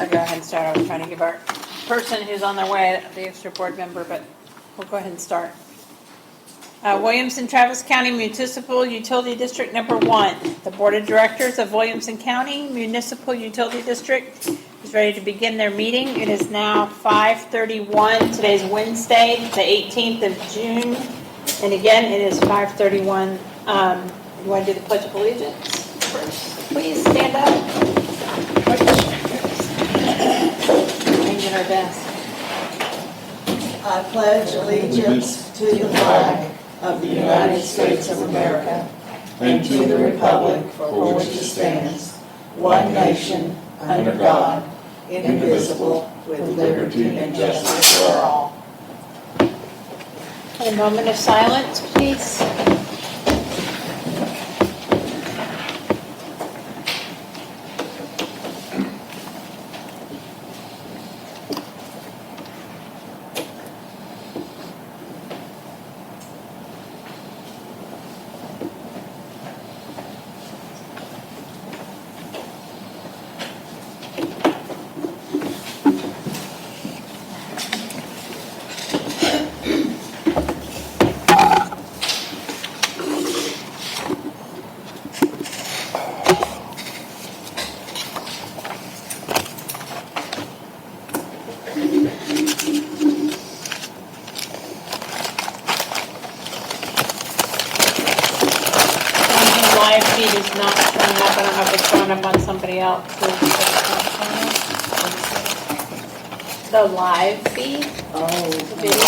I'll go ahead and start. I was trying to give our person who's on their way the extra board member, but we'll go ahead and start. Williamson Travis County Municipal Utility District Number 1. The Board of Directors of Williamson County Municipal Utility District is ready to begin their meeting. It is now 5:31. Today's Wednesday, the 18th of June. And again, it is 5:31. You want to do the Pledge of Allegiance first? Please stand up. Changing our desk. I pledge allegiance to the flag of the United States of America and to the republic for which it stands, one nation, under God, indivisible, with liberty and justice for all. A moment of silence, please. Live feed is not showing up. I don't know if it's showing up on somebody else. The live feed? The video?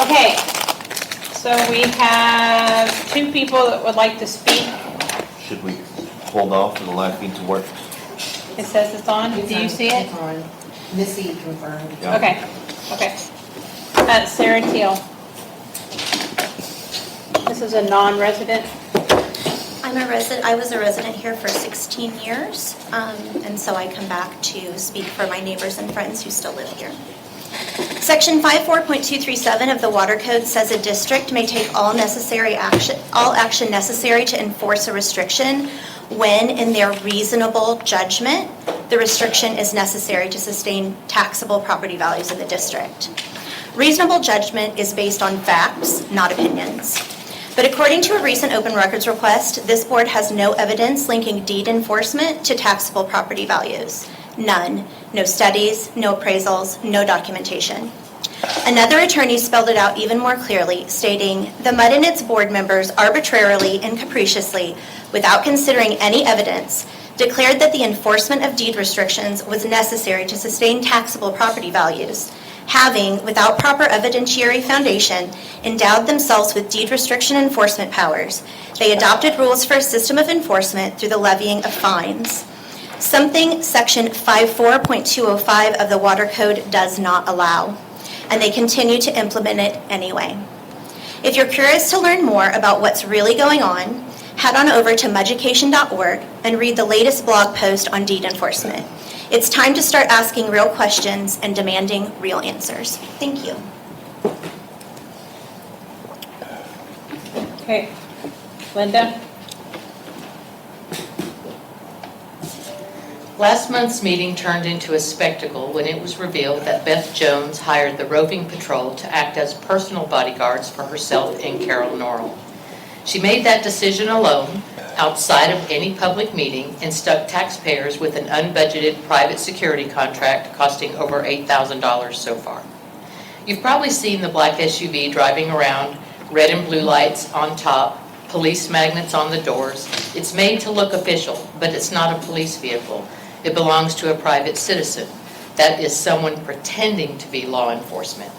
Okay, so we have two people that would like to speak. Should we hold off for the live feed to work? It says it's on. Do you see it? It's on. Missy confirmed. Yeah. Okay. Sarah Teal. This is a non-resident. I was a resident here for 16 years, and so I come back to speak for my neighbors and friends who still live here. Section 54.237 of the Water Code says a district may take all action necessary to enforce a restriction when, in their reasonable judgment, the restriction is necessary to sustain taxable property values in the district. Reasonable judgment is based on facts, not opinions. But according to a recent open records request, this board has no evidence linking deed enforcement to taxable property values. None. No studies, no appraisals, no documentation. Another attorney spelled it out even more clearly, stating, "The MUD and its board members arbitrarily and capriciously, without considering any evidence, declared that the enforcement of deed restrictions was necessary to sustain taxable property values, having, without proper evidentiary foundation, endowed themselves with deed restriction enforcement powers. They adopted rules for a system of enforcement through the levying of fines, something Section 54.205 of the Water Code does not allow, and they continue to implement it anyway." If you're curious to learn more about what's really going on, head on over to muducation.org and read the latest blog post on deed enforcement. It's time to start asking real questions and demanding real answers. Thank you. Okay. Linda? Last month's meeting turned into a spectacle when it was revealed that Beth Jones hired the roving patrol to act as personal bodyguards for herself and Carol Norrell. She made that decision alone, outside of any public meeting, and stuck taxpayers with an unbudgeted private security contract costing over $8,000 so far. You've probably seen the black SUV driving around, red and blue lights on top, police magnets on the doors. It's made to look official, but it's not a police vehicle. It belongs to a private citizen. That is someone pretending to be law enforcement.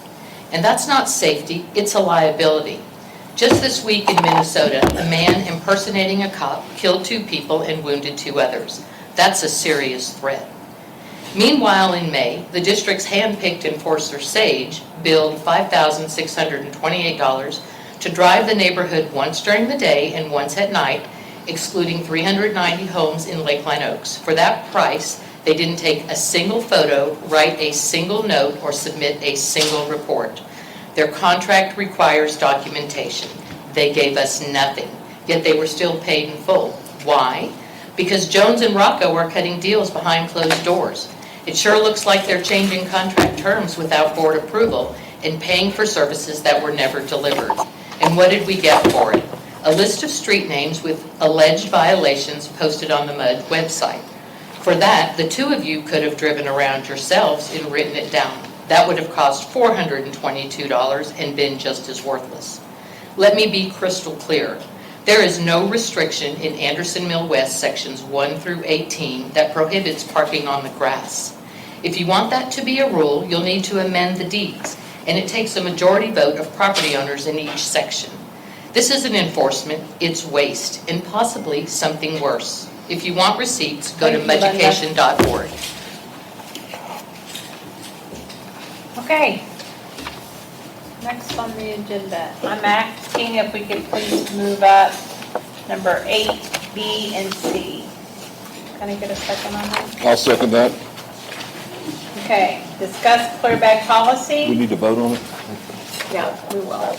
And that's not safety, it's a liability. Just this week in Minnesota, a man impersonating a cop killed 2 people and wounded 2 others. That's a serious threat. Meanwhile, in May, the district's hand-picked enforcer, Sage, billed $5,628 to drive the neighborhood once during the day and once at night, excluding 390 homes in Lakeline Oaks. For that price, they didn't take a single photo, write a single note, or submit a single report. Their contract requires documentation. They gave us nothing, yet they were still paid in full. Why? Because Jones and Rocco are cutting deals behind closed doors. It sure looks like they're changing contract terms without board approval and paying for services that were never delivered. And what did we get for it? A list of street names with alleged violations posted on the MUD website. For that, the two of you could have driven around yourselves and written it down. That would have cost $422 and been just as worthless. Let me be crystal clear. There is no restriction in Anderson Mill West sections 1 through 18 that prohibits parking on the grass. If you want that to be a rule, you'll need to amend the deeds, and it takes a majority vote of property owners in each section. This isn't enforcement, it's waste, and possibly something worse. If you want receipts, go to muducation.org. Okay. Next on the agenda, I'm asking if we could please move up number 8, B, and C. Can I get a second on that? I'll second that. Okay, discuss clear bag policy. We need to vote on it? Yeah, we will.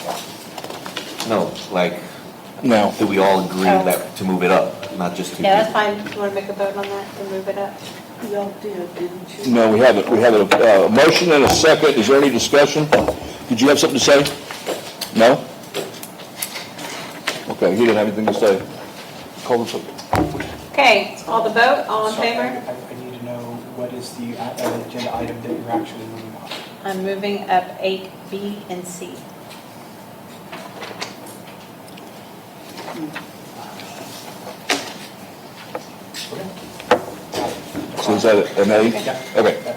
No, like, No. do we all agree Oh. that, to move it up, not just to? Yeah, that's fine. You want to make a vote on that to move it up? Y'all did, didn't you? No, we haven't. We have a motion and a second. Is there any discussion? Did you have something to say? No? Okay, he didn't have anything to say. Call the vote. Okay, all the vote, all in So favor? I need to know what is the agenda item that you're actually moving on. I'm moving up 8, B, and C. So is that an A? Yeah. Okay.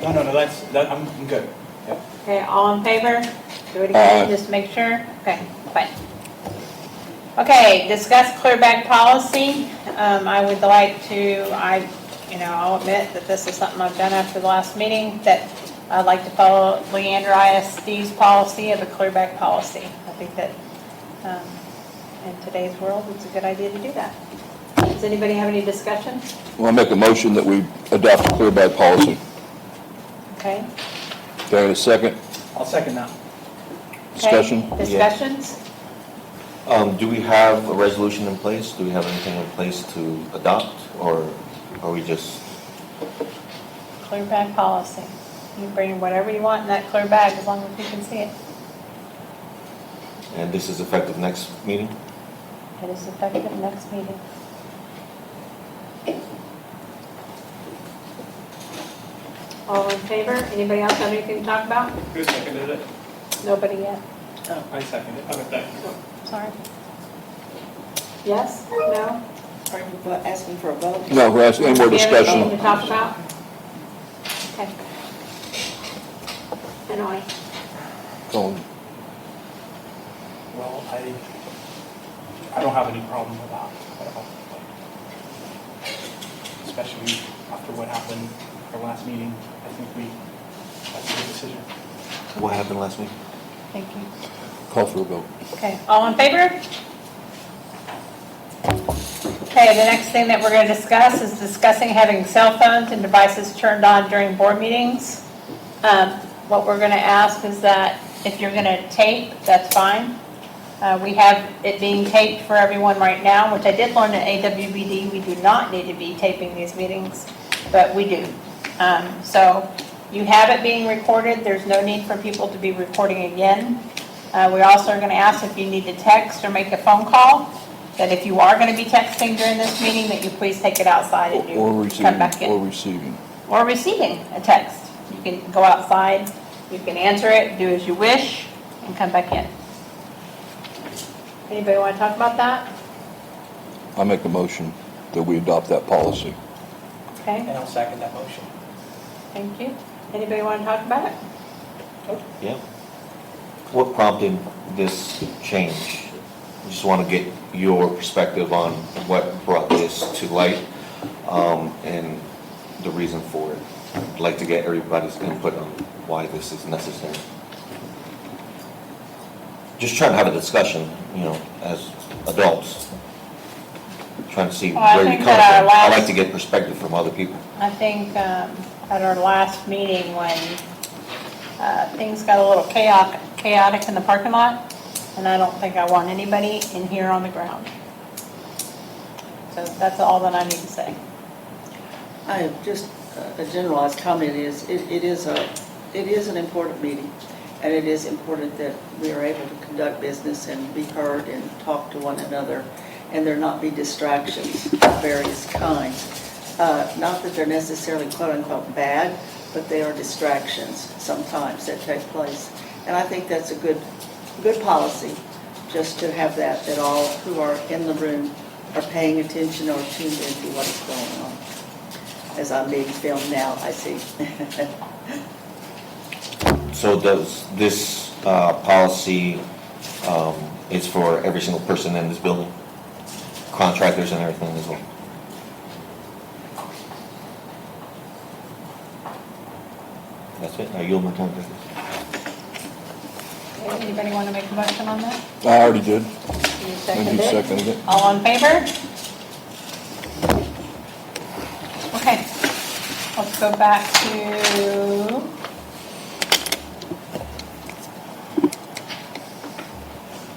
No, I'm good. Yeah. Okay, all in favor? Do it again, Aye. just to make sure. Okay, fine. Okay, discuss clear bag policy. I would like to, I'll admit that this is something I've done after the last meeting, that I'd like to follow Leander ISD's policy of a clear bag policy. I think that in today's world, it's a good idea to do that. Does anybody have any discussion? Well, I'll make a motion that we adopt a clear bag policy. Okay. Do I have a second? I'll second that. Discussion? Okay, discussions? Do we have a resolution in place? Do we have anything in place to adopt, or are we just? Clear bag policy. You can bring whatever you want in that clear bag as long as you can see it. And this is effective next meeting? It is effective next meeting. All in favor? Anybody else have anything to talk about? Who seconded it? Nobody yet. I seconded it. Okay, thanks. Sorry. Yes? No? Are you asking for a vote? No, we're asking any more Do you have anything to discussion. talk about? Okay. Anyway, Colin. Well, I don't have any problem with that at all. Especially after what happened at our last meeting, I think that's a good decision. What happened last week? thank you. Call for a vote. Okay, all in favor? Okay, the next thing that we're going to discuss is discussing having cell phones and devices turned on during board meetings. What we're going to ask is that if you're going to tape, that's fine. We have it being taped for everyone right now, which I did learn at AWBD. We do not need to be taping these meetings, but we do. So you have it being recorded. There's no need for people to be recording again. We also are going to ask if you need to text or make a phone call, that if you are going to be texting during this meeting, that you please take it outside and Or you receiving. come back in. Or receiving. Or receiving a text. You can go outside, you can answer it, do as you wish, and come back in. Anybody want to talk about that? I make a motion that we adopt that policy. Okay, And I'll second that motion. thank you. Anybody want to talk about it? Yeah. What prompted this change? I just want to get your perspective on what brought this to light, and the reason for it. I'd like to get everybody's input on why this is necessary. Just trying to have a discussion, as adults. Trying to see Well, I where you think come that our from. I last- like to get perspective from other people. I think at our last meeting when things got a little chaotic in the parking lot, and I don't think I want anybody in here on the ground. So that's all that I need to say. I just, a generalized comment is, it is an important meeting, and it is important that we are able to conduct business and be heard and talk to one another, and there not be distractions of various kinds. Not that they're necessarily quote-unquote bad, but they are distractions sometimes that take place. And I think that's a good policy, just to have that all who are in the room are paying attention or tuned into what is going on. As I'm being filmed now, I see. So does this policy is for every single person in this building? Contractors and everything as well? That's it? I yield my time to this. Okay, anybody want to make a motion on that? I already did. You And you seconded it? seconded it. All in favor? Okay, let's go back to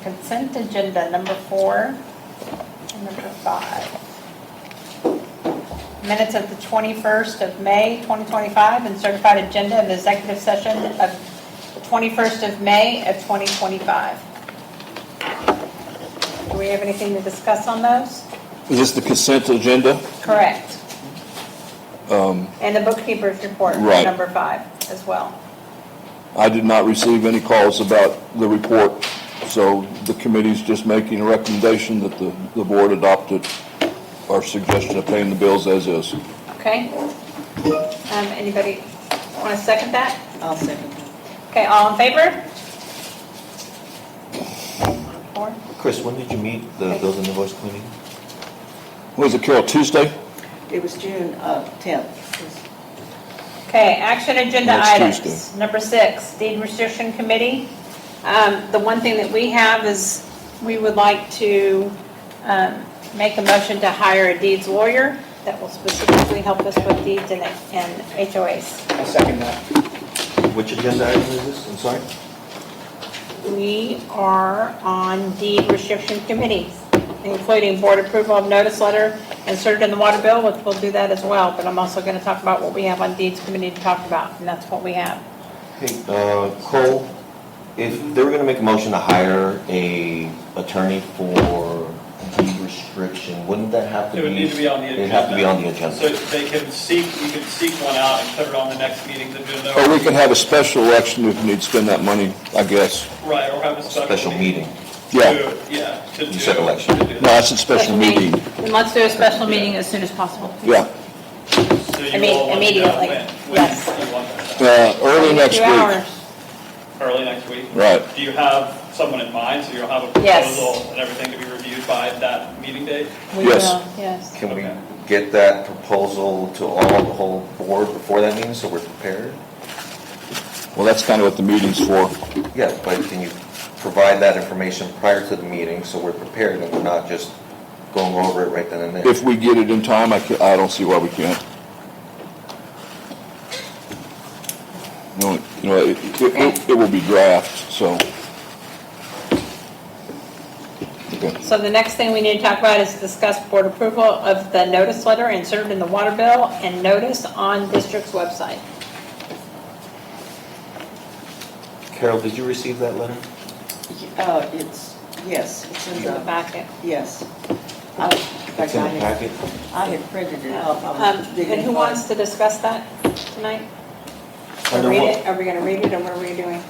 consent agenda number 4 and number 5. Minutes of the 21st of May, 2025, and certified agenda of the executive session of the 21st of May of 2025. Do we have anything to discuss on those? Is this the consent agenda? Correct. And the bookkeeper's report, Right. number 5 as well. I did not receive any calls about the report, so the committee's just making a recommendation that the board adopted our suggestion of paying the bills as is. Okay? Anybody want to second that? I'll second that. Okay, all in favor? 4? Chris, when did you meet the Bills and Invoice Committee? Was it, Carol, Tuesday? It was June 10th. Okay, action agenda That's items. Tuesday. Number 6, deed restriction committee. The one thing that we have is we would like to make a motion to hire a deeds lawyer that will specifically help us with deeds and HOAs. I second that. Which agenda item is this? I'm sorry? We are on deed restriction committees, including board approval of notice letter inserted in the water bill, which we'll do that as well, but I'm also going to talk about what we have on deeds committee to talk about, and that's what we have. Hey, Cole, if they were gonna make a motion to hire a attorney for deed restriction, wouldn't that have to be? It would need to be on the agenda. It'd have to be on the agenda. So they can seek, you can seek one out and put it on the next meeting's agenda. Or we can have a special election if we need to spend that money, I guess. Right, or have a Special meeting. Yeah. Yeah. to You do- said election. to do No, that. that's a special meeting. And let's do a special meeting as soon as possible. Yeah. So you all want to know Immediately, when yes. you want that? Early next 2 week. hours. Early next week? Right. Do you have someone in mind, so you'll have a Yes. proposal and everything to be reviewed by that meeting date? We Yes. will, yes. Can we Okay. get that proposal to the whole board before that meeting so we're prepared? Well, that's kind of what the meeting's for. Yeah, but can you provide that information prior to the meeting so we're prepared and we're not just going over it right then and there? If we get it in time, I don't see why we can't. It will be draft, so. Okay. So the next thing we need to talk about is discuss board approval of the notice letter inserted in the water bill and notice on district's website. Carol, did you receive that letter? Yes, it's in In the the, packet. yes. It's in the packet. I had printed it up. I was digging And who for it. wants to discuss that tonight? Or Under read what- it? Are we going to read it, or what are we doing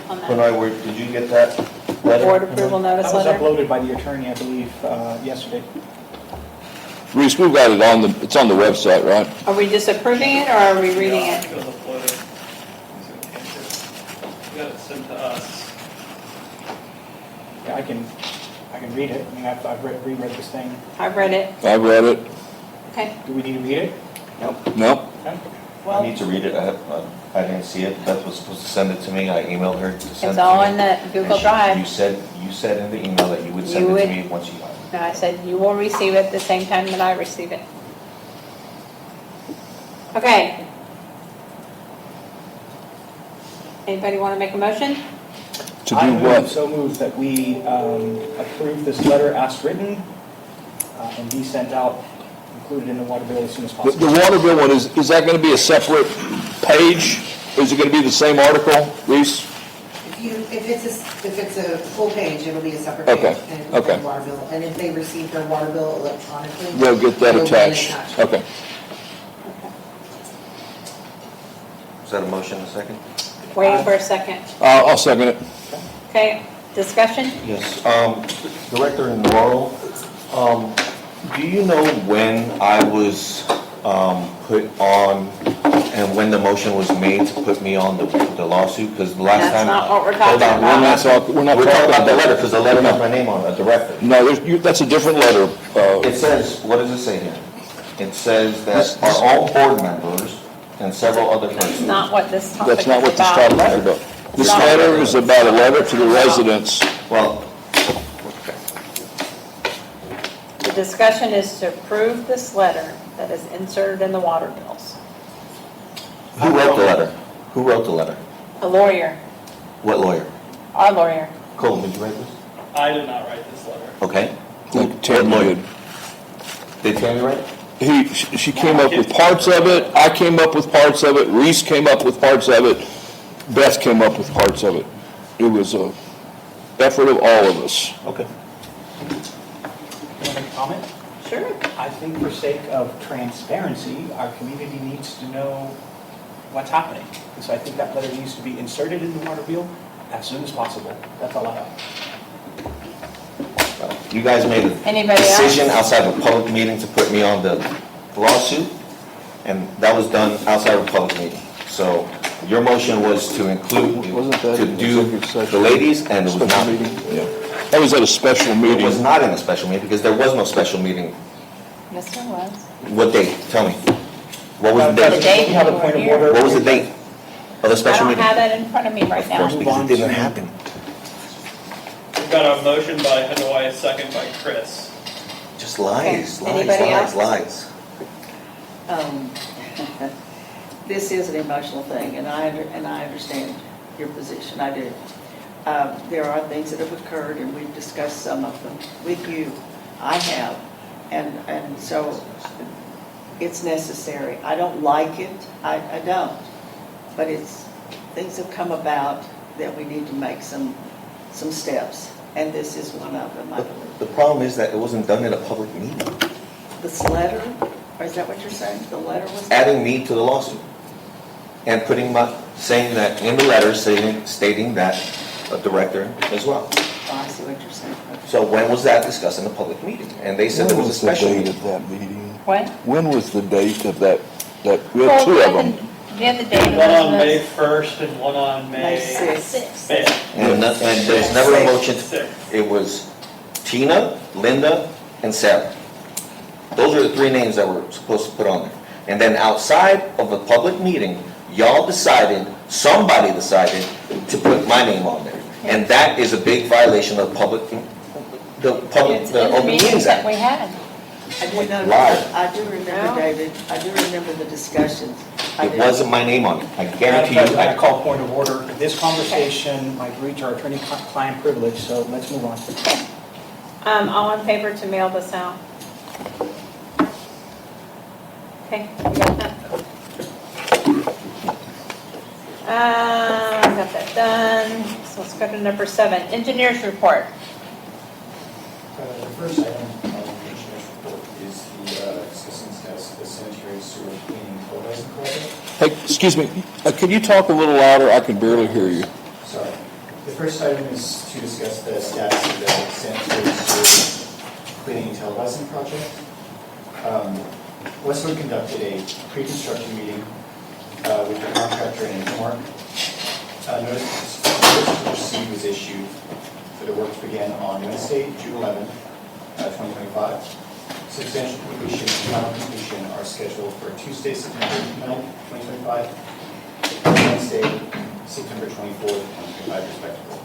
on that? Bernard, did you get that letter? Board approval notice That was letter? uploaded by the attorney, I believe, yesterday. Reese, we've got it it's on the website, right? Are we just approving it, or are we reading Yeah, I it? think it was uploaded. You got it sent to us. Yeah, I can read it. I mean, I've reread this thing. I've read it. I've read it. Okay. Do we need to read it? Nope. Okay. I need to read it. I didn't see it. Beth was supposed to send it to me. I emailed her to send it to me. It's all in the Google And Drive. You said in the email that you would send You it would. to me once you got it. No, I said you will receive it the same time that I receive it. Okay. Anybody want to make a motion? To do what? So moved that we approve this letter as written and be sent out included in the water bill as soon as The possible. water bill one, is that going to be a separate page? Is it going to be the same article, Reese? If it's a full page, it'll be a separate Okay, page. And okay. the water bill, and if they receive their water bill electronically. They'll get that it'll be attached. Okay. Is that a motion, a second? Waiting for a second. I'll second it. Okay, discussion? Yes, Director Norrell, do you know when I was, put on, and when the motion was made to put me on the lawsuit? Because the last That's time. not what we're Hold talking on, about. We're not We're talking about the about- letter, because the letter has my name on it, Director. No, that's a different letter. It says, what does it say here? It says that our own board members and several other That's persons. not what this topic That's not what is this about. topic is about. This letter is about a letter to the residents. Well, The discussion is to approve this letter that is inserted in the water bills. who wrote the letter? Who wrote the letter? A lawyer, What lawyer? our lawyer. Colton, did you write this? I did not write this letter. Okay. Like Tammy did. Did Tammy write it? She came up with parts of it, I came up with parts of it, Reese came up with parts of it, Beth came up with parts of it. It was a effort of all of us. Okay. Can I make a comment? Sure. I think for sake of transparency, our community needs to know what's happening. And so I think that letter needs to be inserted in the water bill as soon as possible. That's all I have. You guys made a Anybody else? decision outside of a public meeting to put me on the lawsuit, and that was done outside of a public meeting. So your motion was to include, Wasn't that to an do executive session? the ladies, and it was Special not. meeting? Yeah. That was at a special It meeting. was not in a special meeting, because there was no special meeting. Yes, there was. What date? Tell me. What was the The date? date We have a you were point of here. order. What was the date of the I special don't meeting? have that in front of me right Of course, now. because it didn't happen. We've got a motion by Hanoi, a second by Chris. Just lies, Okay. lies, Anybody lies, else? lies. This is an emotional thing, and I understand your position, I do. There are things that have occurred, and we've discussed some of them with you. I have, and so it's necessary. I don't like it, I don't, but things have come about that we need to make some steps, and this is one of them, I believe. The problem is that it wasn't done in a public meeting. This letter, or is that what you're saying? The letter was? Adding me to the lawsuit and saying that in the letter, stating that a director as well. Oh, I see what you're saying. Okay. So when was that discussed in a public meeting? And they said there was a special When was the meeting. date of that meeting? What? When was the date of that, we Well, had two of them. The other day. One on May 1st and one on May May 6th. 5th. And there's never a motion. Six. It was Tina, Linda, and Sarah. Those are the three names that we're supposed to put on there. And then outside of a public meeting, somebody decided to put my name on there. And that is a big violation of It's in the the Open meetings Meetings that Act. we had. I do know, Liar. I do remember, David, I do remember the discussions. I It do. wasn't my name on it. I Madam guarantee you. President, I call point of order. This conversation might breach our attorney-client privilege, so let's move on. All in favor to mail this out? Okay, we got that. Got that done. So let's go to number 7, engineers report. The first item on the Commissioner's report is the discussing status of the sanitary sewer cleaning televising project. Hey, excuse me, could you talk a little louder? I can barely hear you. Sorry. The first item is to discuss the status of the sanitary sewer cleaning and televising project. Westwood conducted a pre-construction meeting with the contractor and Mark. Notice to proceed was issued for the work to begin on Wednesday, June 11, 2025. Substantial completion and final completion are scheduled for Tuesday, September 9, 2025, and Wednesday, September 24th, 2025, respectively.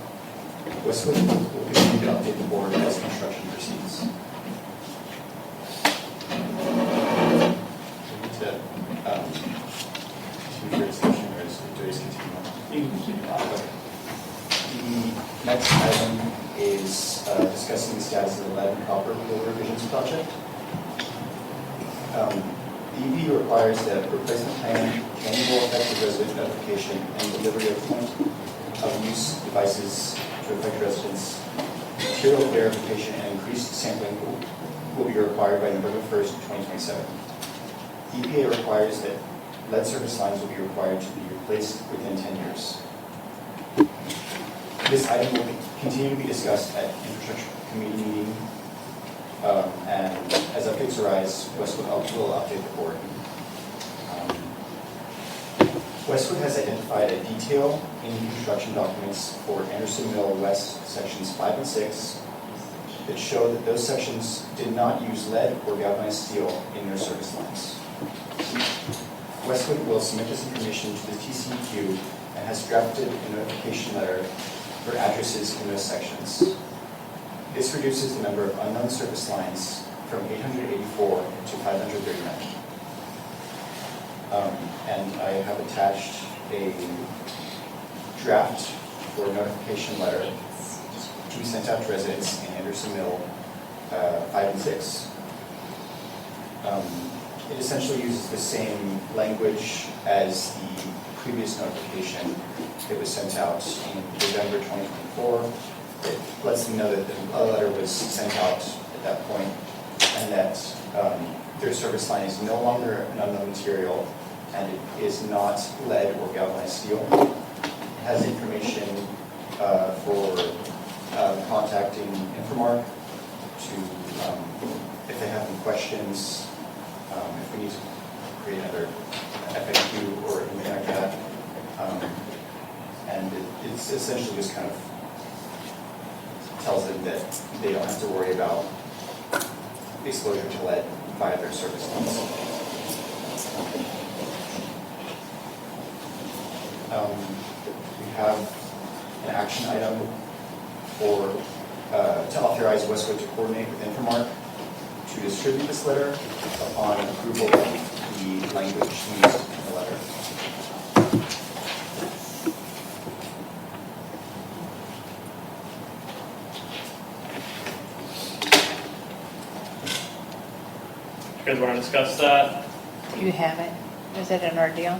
Westwood will continue to update the board as construction proceeds. For discussion, or is it continue on? You can keep it on. The next item is discussing the status of the lead and copper fuel revisions project. The EP requires that replacement plan, annual effective resident notification, and delivery of point of use devices to affected residents, material verification, and increased sampling will be required by November 1st, 2027. EPA requires that lead service lines will be required to be replaced within 10 years. This item will continue to be discussed at infrastructure committee meeting, and as updates arise, Westwood will update the board. Westwood has identified a detail in construction documents for Anderson Mill West sections 5 and 6 that show that those sections did not use lead or galvanized steel in their service lines. Westwood will submit this information to the TCEQ and has drafted a notification letter for addresses in those sections. This reduces the number of unknown service lines from 884 to 539. And I have attached a draft for a notification letter to be sent out to residents in Anderson Mill 5 and 6. It essentially uses the same language as the previous notification that was sent out in November 2024. It lets them know that the letter was sent out at that point and that their service line is no longer an unknown material and it is not lead or galvanized steel. It has information for contacting Infomark to, if they have any questions, if we need to create another FAQ or anything like that. And it's essentially just kind of tells them that they don't have to worry about exposure to lead via their service lines. We have an action item for to authorize Westwood to coordinate with Infomark to distribute this letter upon approval of the language used in the letter. You guys want to discuss that? You have it. Is it an ordeal?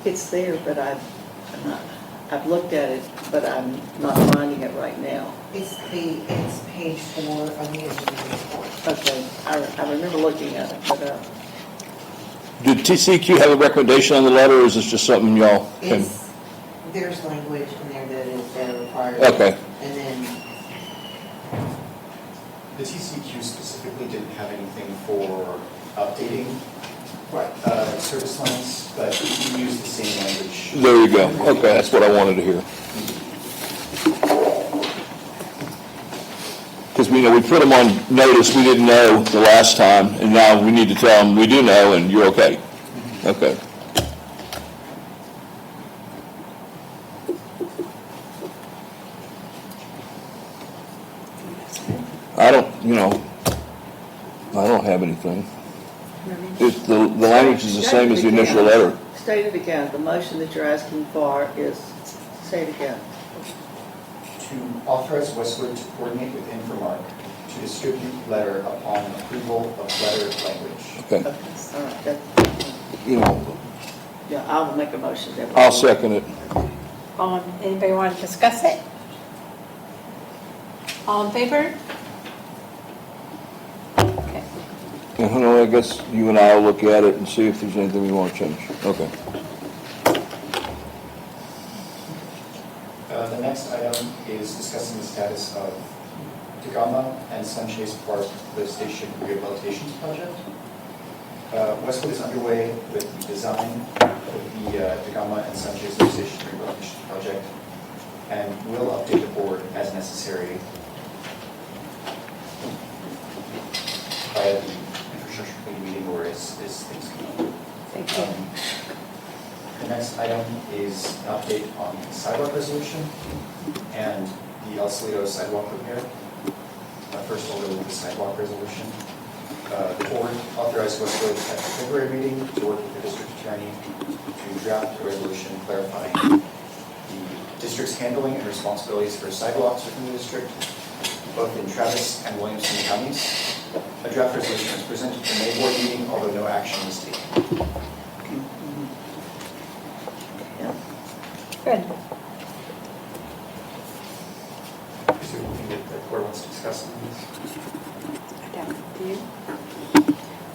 It's there, but I've looked at it, but I'm not finding it right now. It's page 4 of the engineering report. Okay, I remember looking at it, but Did TCQ have a recommendation on the letter, or is this just something y'all can? There's language in there that requires. Okay. And then, The TCQ specifically didn't have anything for updating service lines, but we use the same language. There you go. Okay, that's what I wanted to hear. Because we put them on notice, we didn't know the last time, and now we need to tell them we do know, and you're okay. Okay. I don't have anything. The language is the same as the initial letter. state it again. The motion that you're asking for is, say it again. To authorize Westwood to coordinate with Infomark to distribute letter upon approval of letter language. Okay. Okay, all right, that, yeah, I will make a motion that. I'll second it. Anybody want to discuss it? All in favor? Okay. And I guess you and I will look at it and see if there's anything we want to change. Okay. The next item is discussing the status of Dagama and Sunchase Park lift station rehabilitation project. Westwood is underway with the design of the Dagama and Sunchase lift station rehabilitation project, and will update the board as necessary via the infrastructure committee meeting or as things come up. Thank you. The next item is an update on the sidewalk resolution and the El Salito sidewalk repair. First, I'll go with the sidewalk resolution. The board authorized Westwood at the February meeting to work with the district attorney to draft a resolution clarifying the district's handling and responsibilities for sidewalks within the district, both in Travis and Williamson counties. A draft resolution was presented at the May board meeting, although no action was taken. Good. Is there anything that the board wants to discuss on this? I don't, do you?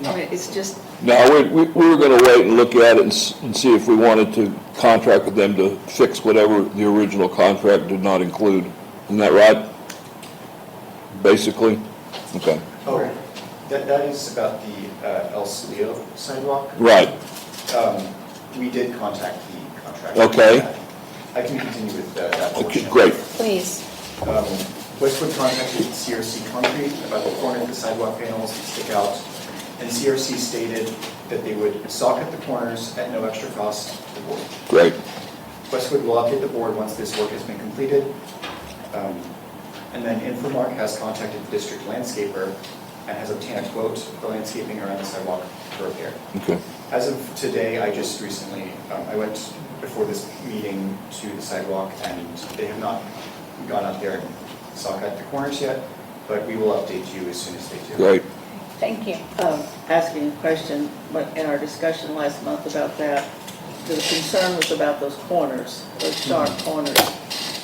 I mean, it's just, No, we were going to wait and look at it and see if we wanted to contract with them to fix whatever the original contract did not include. Isn't that right? Basically? Okay. Oh, that is about the El Solio sidewalk. Right. We did contact the contractor. Okay. I can continue with that Okay, portion. great. Please. Westwood contacted CRC Concrete about the corner of the sidewalk panels that stick out, and CRC stated that they would socket the corners at no extra cost to the board. Great. Westwood will update the board once this work has been completed. And then Infomark has contacted the district landscaper and has obtained a quote for landscaping around the sidewalk for repair. Okay. As of today, I just recently, I went before this meeting to the sidewalk, and they have not gone out there and socket the corners yet, but we will update you as soon as they do. Great. Thank you. asking a question, but in our discussion last month about that, the concern was about those corners, those sharp corners,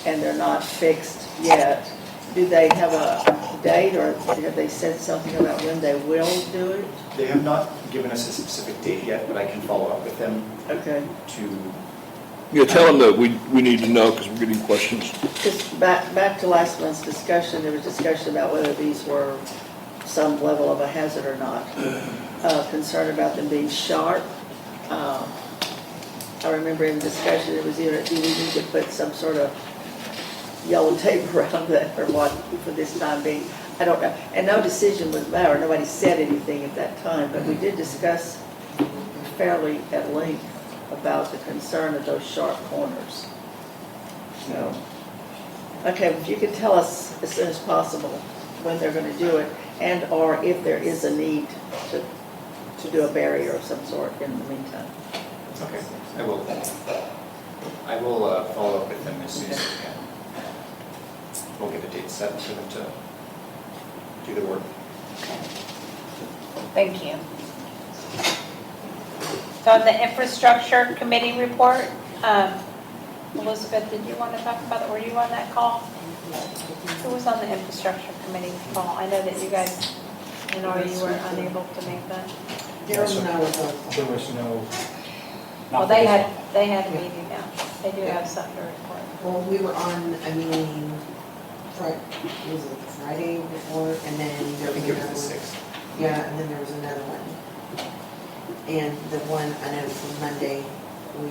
and they're not fixed yet. Do they have a date, or have they said something about when they will do it? They have not given us a specific date yet, but I can follow up with them Okay, to, Yeah, tell them that we need to know because we're getting questions. because back to last month's discussion, there was discussion about whether these were some level of a hazard or not. Concern about them being sharp. I remember in the discussion, it was either, do we need to put some sort of yellow tape around that or what for this time being? I don't know. And no decision was made, or nobody said anything at that time, but we did discuss fairly at length about the concern of those sharp corners. So, okay, if you could tell us as soon as possible when they're going to do it, and or if there is a need to do a barrier of some sort in the meantime. okay, I will. I will follow up with them as soon as I can. We'll get a date set for them to do the work. Thank you. So on the infrastructure committee report, Elizabeth, did you want to talk about it? Were you on that call? Who was on the infrastructure committee call? I know that you guys, you were unable to make that. There was no, There was no. Well, they had a meeting now. They do have something to report. well, we were on a meeting, was it Friday before, and then I there was think it another was the one. 6th. Yeah, and then there was another one. And the one, I know from Monday, we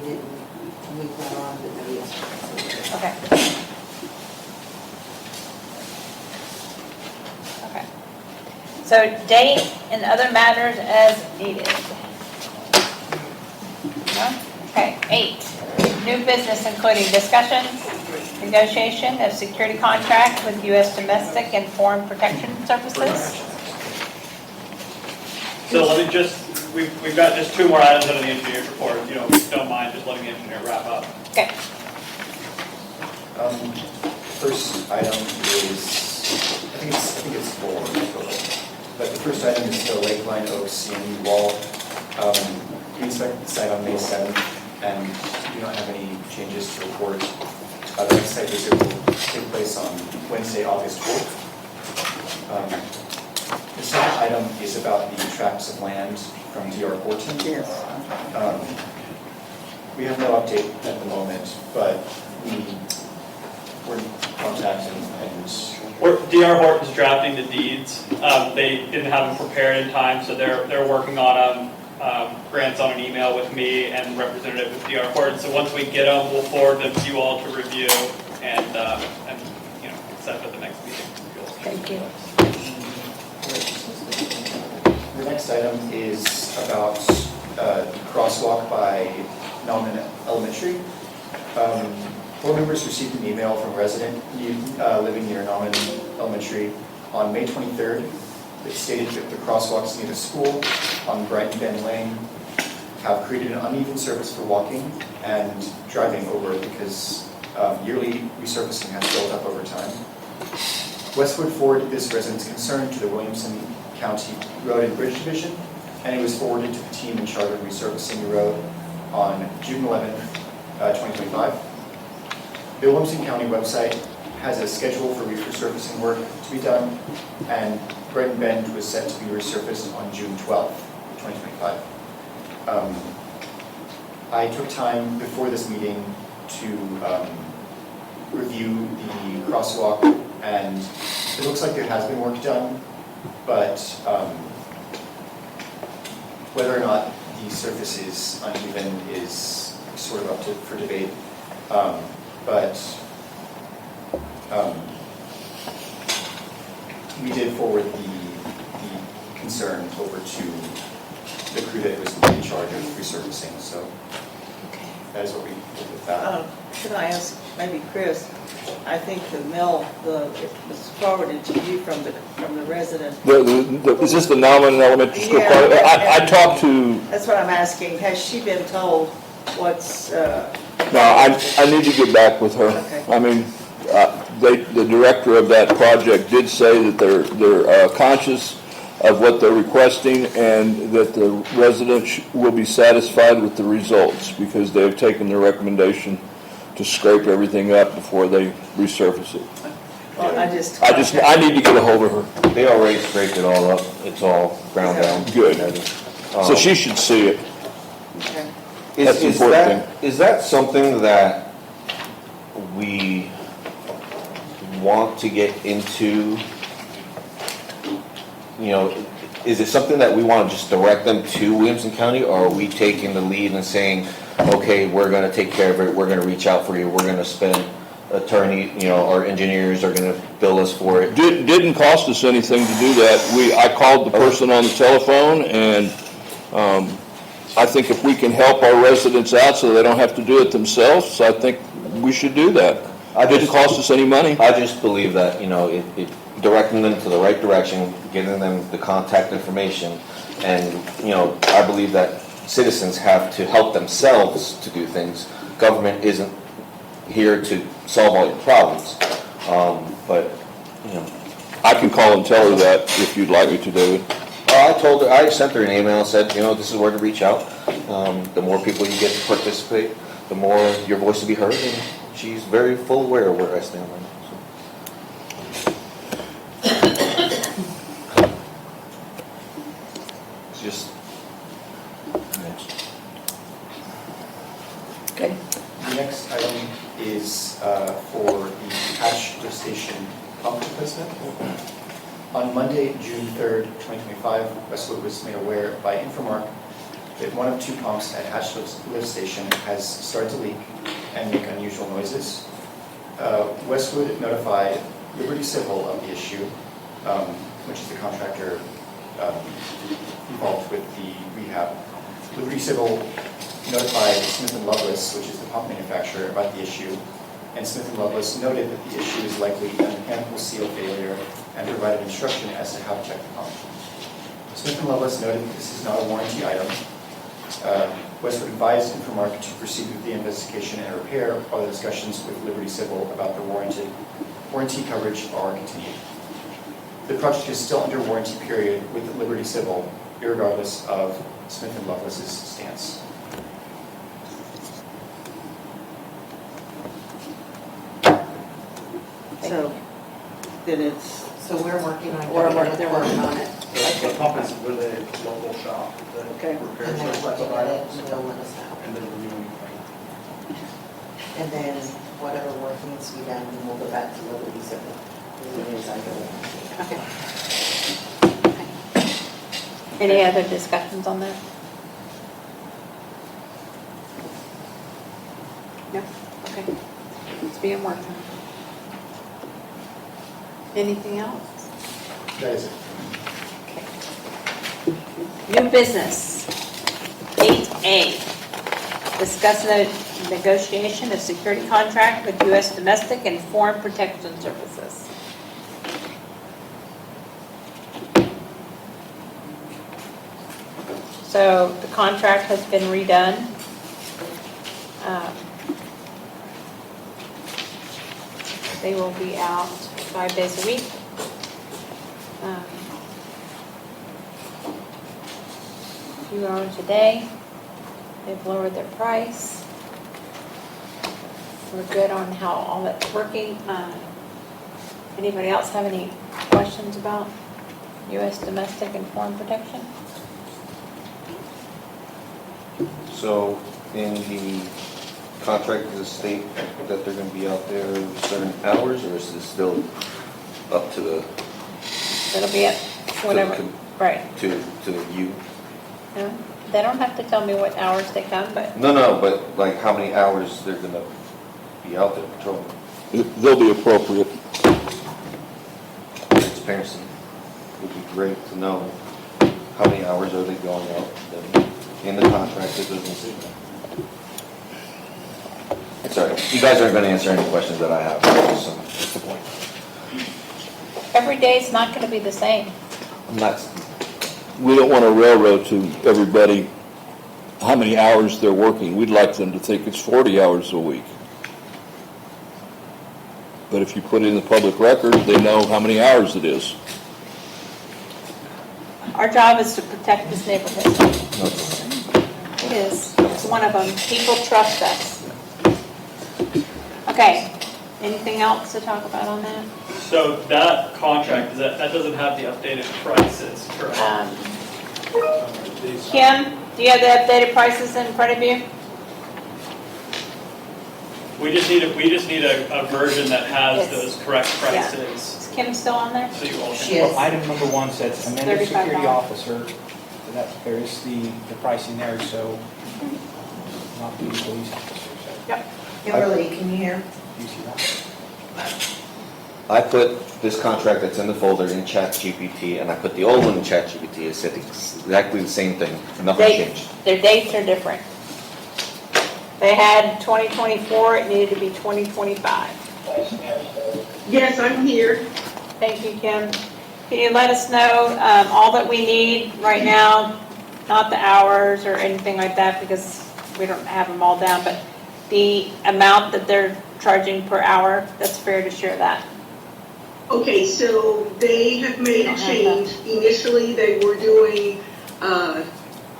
went on, but nobody else. Okay. Okay. So date and other matters as needed. No? Okay, 8, new business including discussion, negotiation of security contract with U.S. Domestic and Foreign Protection Services. So let me just, we've got just 2 more items under the engineer's report, if you don't mind just letting the engineer wrap up. Okay. First item is, I think it's 4 total. But the first item is the Lakeline Oaks CMU wall. We inspected the site on May 7th, and we don't have any changes to report. The next site visit will take place on Wednesday, August 4th. The second item is about the tracts of land from DR Horton. Yes. We have no update at the moment, but we're in contact and DR Horton's drafting the deeds. They didn't have them prepared in time, so they're working on them. Grant's on an email with me and representative with DR Horton. So once we get them, we'll forward them to you all to review and set up at the next meeting. Thank you. the next item is about crosswalk by Nauman Elementary. Board members received an email from a resident living near Nauman Elementary on May 23rd that stated that the crosswalks near the school on Brighton Bend Lane have created an uneven surface for walking and driving over because yearly resurfacing has built up over time. Westwood forwarded this resident's concern to the Williamson County Road and Bridge Division, and it was forwarded to the team in charge of resurfacing the road on June 11th, 2025. The Williamson County website has a schedule for resurfacing work to be done, and Brighton Bend was set to be resurfaced on June 12th, 2025. I took time before this meeting to review the crosswalk, and it looks like there has been work done, but whether or not the surface is uneven is sort of up for debate. But we did forward the concern over to the crew that was in charge of resurfacing, so that is what we did with that. Should I ask, maybe Chris, I think the mill, it was forwarded to you from the resident. Is this the Nauman Elementary School? Yeah. I talked to, That's what I'm asking. Has she been told what's, no, I need to get back with her. Okay. I mean, the director of that project did say that they're conscious of what they're requesting and that the residents will be satisfied with the results because they've taken their recommendation to scrape everything up before they resurface it. well, I need to get a hold of her. They already scraped it all up, it's all ground down. Good. So she should see it. Okay. That's the important thing. Is that something that we want to get into? You know, is it something that we want to just direct them to Williamson County, or are we taking the lead and saying, okay, we're going to take care of it, we're going to reach out for you, we're going to spend attorney, you know, our engineers are going to bill us for it? Didn't cost us anything to do that. I called the person on the telephone, and I think if we can help our residents out so they don't have to do it themselves, I think we should do that. It didn't cost us any money. I just believe that, you know, it directing them to the right direction, giving them the contact information, and, you know, I believe that citizens have to help themselves to do things. Government isn't here to solve all your problems, but, you know. I can call and tell her that if you'd like me to do it. I sent her an email, said, you know, this is where to reach out. The more people you get to participate, the more your voice will be heard, and she's very full aware of where I stand right now. It's just, Okay. The next item is for the catch lift station pump replacement. On Monday, June 3rd, 2025, Westwood was made aware by Infomark that one of two pumps at Hatch Lift Station has started to leak and make unusual noises. Westwood notified Liberty Civil of the issue, which is the contractor involved with the rehab. Liberty Civil notified Smith & Lovelace, which is the pump manufacturer, about the issue, and Smith & Lovelace noted that the issue is likely a mechanical seal failure and provided instruction as to how to check the pump. Smith & Lovelace noted that this is not a warranty item. Westwood advised Infomark to proceed with the investigation and repair while the discussions with Liberty Civil about the warranty coverage are continued. The project is still under warranty period with Liberty Civil, regardless of Smith & Lovelace's stance. So, then it's, So we're working on, they're working on it. The pump is with a local shop that Okay. repairs and those then types looking of at it, items, and they'll let us know. and then reviewing. And then whatever work needs to be done, then we'll go back to Liberty Civil. It is under warranty. Okay. Any other discussions on that? No? Okay. It's being worked on. Anything else? That is it. Okay. New business. 8A. Discuss the negotiation of security contract with U.S. Domestic and Foreign Protection Services. So the contract has been redone. They will be out 5 days a week. few hours a day. They've lowered their price. We're good on how all that's working. Anybody else have any questions about U.S. domestic and foreign protection? So in the contract, does it state that they're gonna be out there certain hours, or is this still up to the, It'll be at whatever, to- right. to you? No, they don't have to tell me what hours they come, but No, but like how many hours they're gonna be out there patrolling? They'll be appropriate. Transparency would be great to know how many hours are they going out. In the contract, it doesn't say that. Sorry, you guys aren't gonna answer any questions that I have, so that's the point. every day is not going to be the same. I'm not, We don't want to railroad to everybody how many hours they're working. We'd like them to think it's 40 hours a week. But if you put it in the public record, they know how many hours it is. Our job is to protect this neighborhood. no, It is. It's one of them. People trust us. Okay. Anything else to talk about on that? So that contract, that doesn't have the updated prices, correct? Kim, do you have the updated prices in front of you? We just need a version that has Yes. those correct prices. Is Kim still on there? So you all She can. is. Well, item number 1 says amended $35. security officer, so that there's the pricing there, so not the police officer, so Yep. Kimberly, can you hear? do you see that? I put this contract that's in the folder in ChatGPT, and I put the old one in ChatGPT. It said exactly the same thing. Nothing changed. Their dates are different. They had 2024, it needed to be 2025. Yes, I'm here. Thank you, Kim. Can you let us know all that we need right now, not the hours or anything like that, because we don't have them all down, but the amount that they're charging per hour, that's fair to share that. Okay, so they have made a change. Initially, they were doing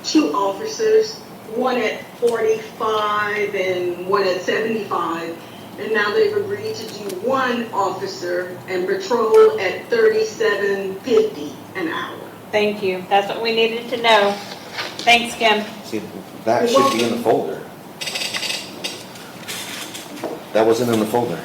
2 officers, one at 45 and one at 75. And now they've agreed to do 1 officer and patrol at $37.50 an hour. Thank you. That's what we needed to know. Thanks, Kim. See, that should be in the folder. That wasn't in the folder.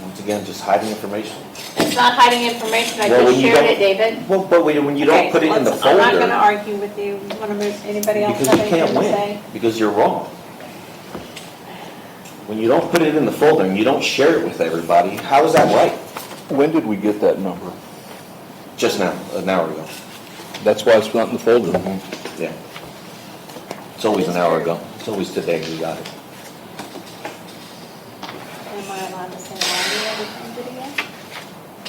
Once again, just hiding information. It's not hiding information, I Well, just when you shared don't- it, David. Well, but when you don't Okay, put it in the I'm not going to folder, argue with you. Want to move, anybody else because have you anything can't to say? win, because you're wrong. When you don't put it in the folder and you don't share it with everybody, how is that right? When did we get that number? Just now, an hour ago. That's why it's not in the folder. Yeah. It's always an hour ago. It's always today we got it. Am I allowed to say audio every time again?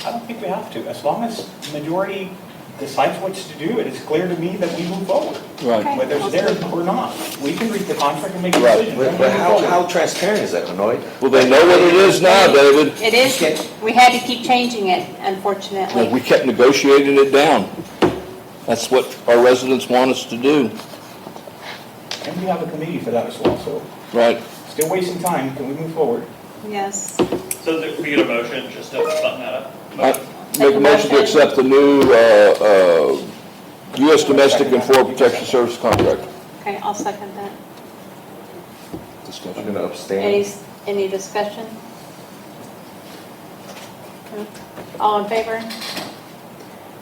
I don't think we have to, as long as the majority decides what to do, it is clear to me that we move forward. Right. Okay. Whether it's there or not, we can read the contract and make a Right. decision. But how transparent is that, Benoit? Well, they know what it is now, David. It is, we had to keep changing it, unfortunately. We kept negotiating it down. That's what our residents want us to do. And we have a committee for that as well, so Right. still wasting time, can we move forward? Yes. So that we get a motion just to button that up. Make a motion to accept the new U.S. Domestic and Foreign Protection Service contract. Okay, I'll second that. I'm gonna abstain. Any discussion? No? All in favor?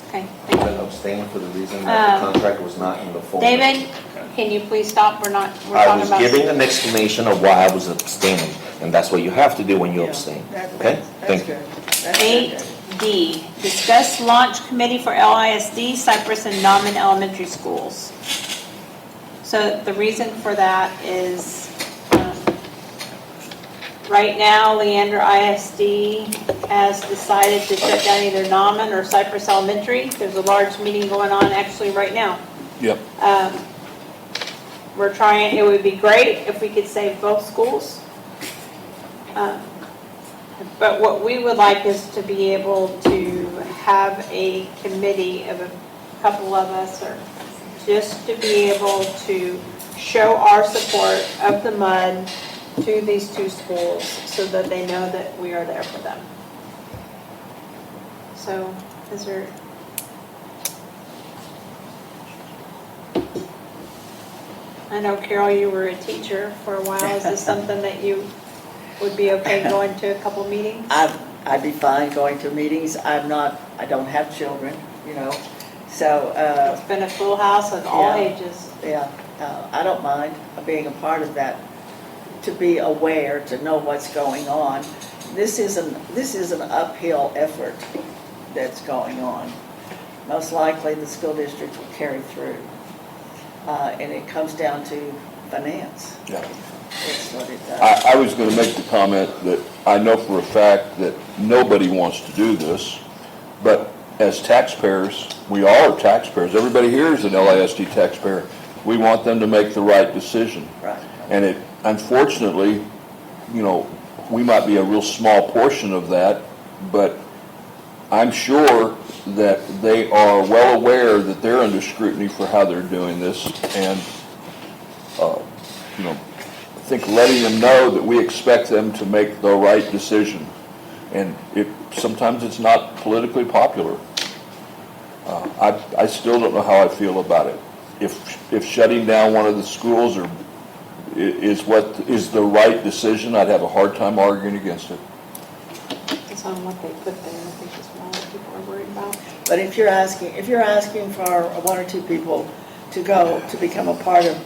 Okay, I'm thank gonna you. abstain for the reason that the contract was not in the folder. David, can you please stop? We're I talking was about. giving an explanation of why I was abstaining, and that's what you have to do when you abstain. Okay? Thank you. That's Eight good. D, discuss launch committee for LISD, Cypress and Nauman Elementary Schools. So the reason for that is, right now, Leander ISD has decided to shut down either Nauman or Cypress Elementary. There's a large meeting going on actually right now. Yep. We're trying, it would be great if we could save both schools. But what we would like is to be able to have a committee of couple of us, or just to be able to show our support of the MUD to these two schools so that they know that we are there for them. So, is there? I know, Carol, you were a teacher for a while. Is this something that you would be okay going to a couple meetings? I'd be fine going to meetings. I don't have children, so, It's been a full house of all Yeah. ages. yeah, I don't mind being a part of that, to be aware, to know what's going on. This is an uphill effort that's going on. Most likely, the school district will carry through. And it comes down to finance. Yeah. That's what it does. I was going to make the comment that I know for a fact that nobody wants to do this, but as taxpayers, we all are taxpayers. Everybody here is an LISD taxpayer. We want them to make the right decision. Right. And it, unfortunately, we might be a real small portion of that, but I'm sure that they are well aware that they're under scrutiny for how they're doing this, and, I think letting them know that we expect them to make the right decision. And sometimes it's not politically popular. I still don't know how I feel about it. If shutting down one of the schools is the right decision, I'd have a hard time arguing against it. It's on what they put there. I think is what people are worried about. But if you're asking for one or two people to go, to become a part of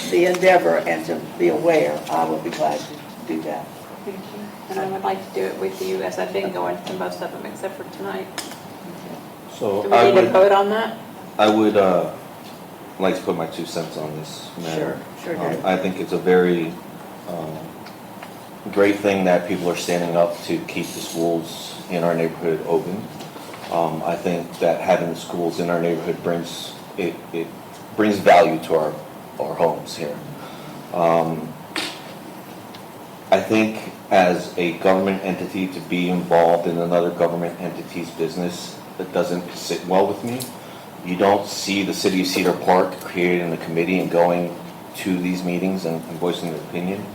the endeavor and to be aware, I will be glad to do that. Thank you. And I would like to do it with you, as I've been going to most of them except for tonight. So Do we need to vote on that? I would like to put my 2 cents on this matter. Sure do. I think it's a very great thing that people are standing up to keep the schools in our neighborhood open. I think that having the schools in our neighborhood brings value to our homes here. I think as a government entity to be involved in another government entity's business, that doesn't sit well with me. You don't see the city of Cedar Park creating a committee and going to these meetings and voicing their opinion.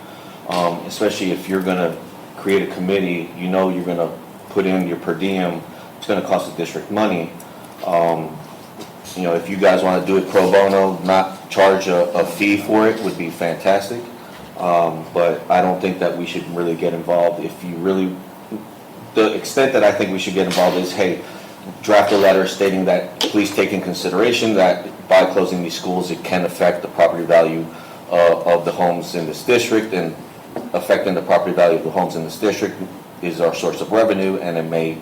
Especially if you're gonna create a committee, you're gonna put in your per diem, it's gonna cost the district money. If you guys wanna do it pro bono, not charge a fee for it, would be fantastic. But I don't think that we should really get involved. The extent that I think we should get involved is, hey, draft a letter stating that please take in consideration that by closing these schools, it can affect the property value of the homes in this district, and affecting the property value of the homes in this district is our source of revenue, and it may,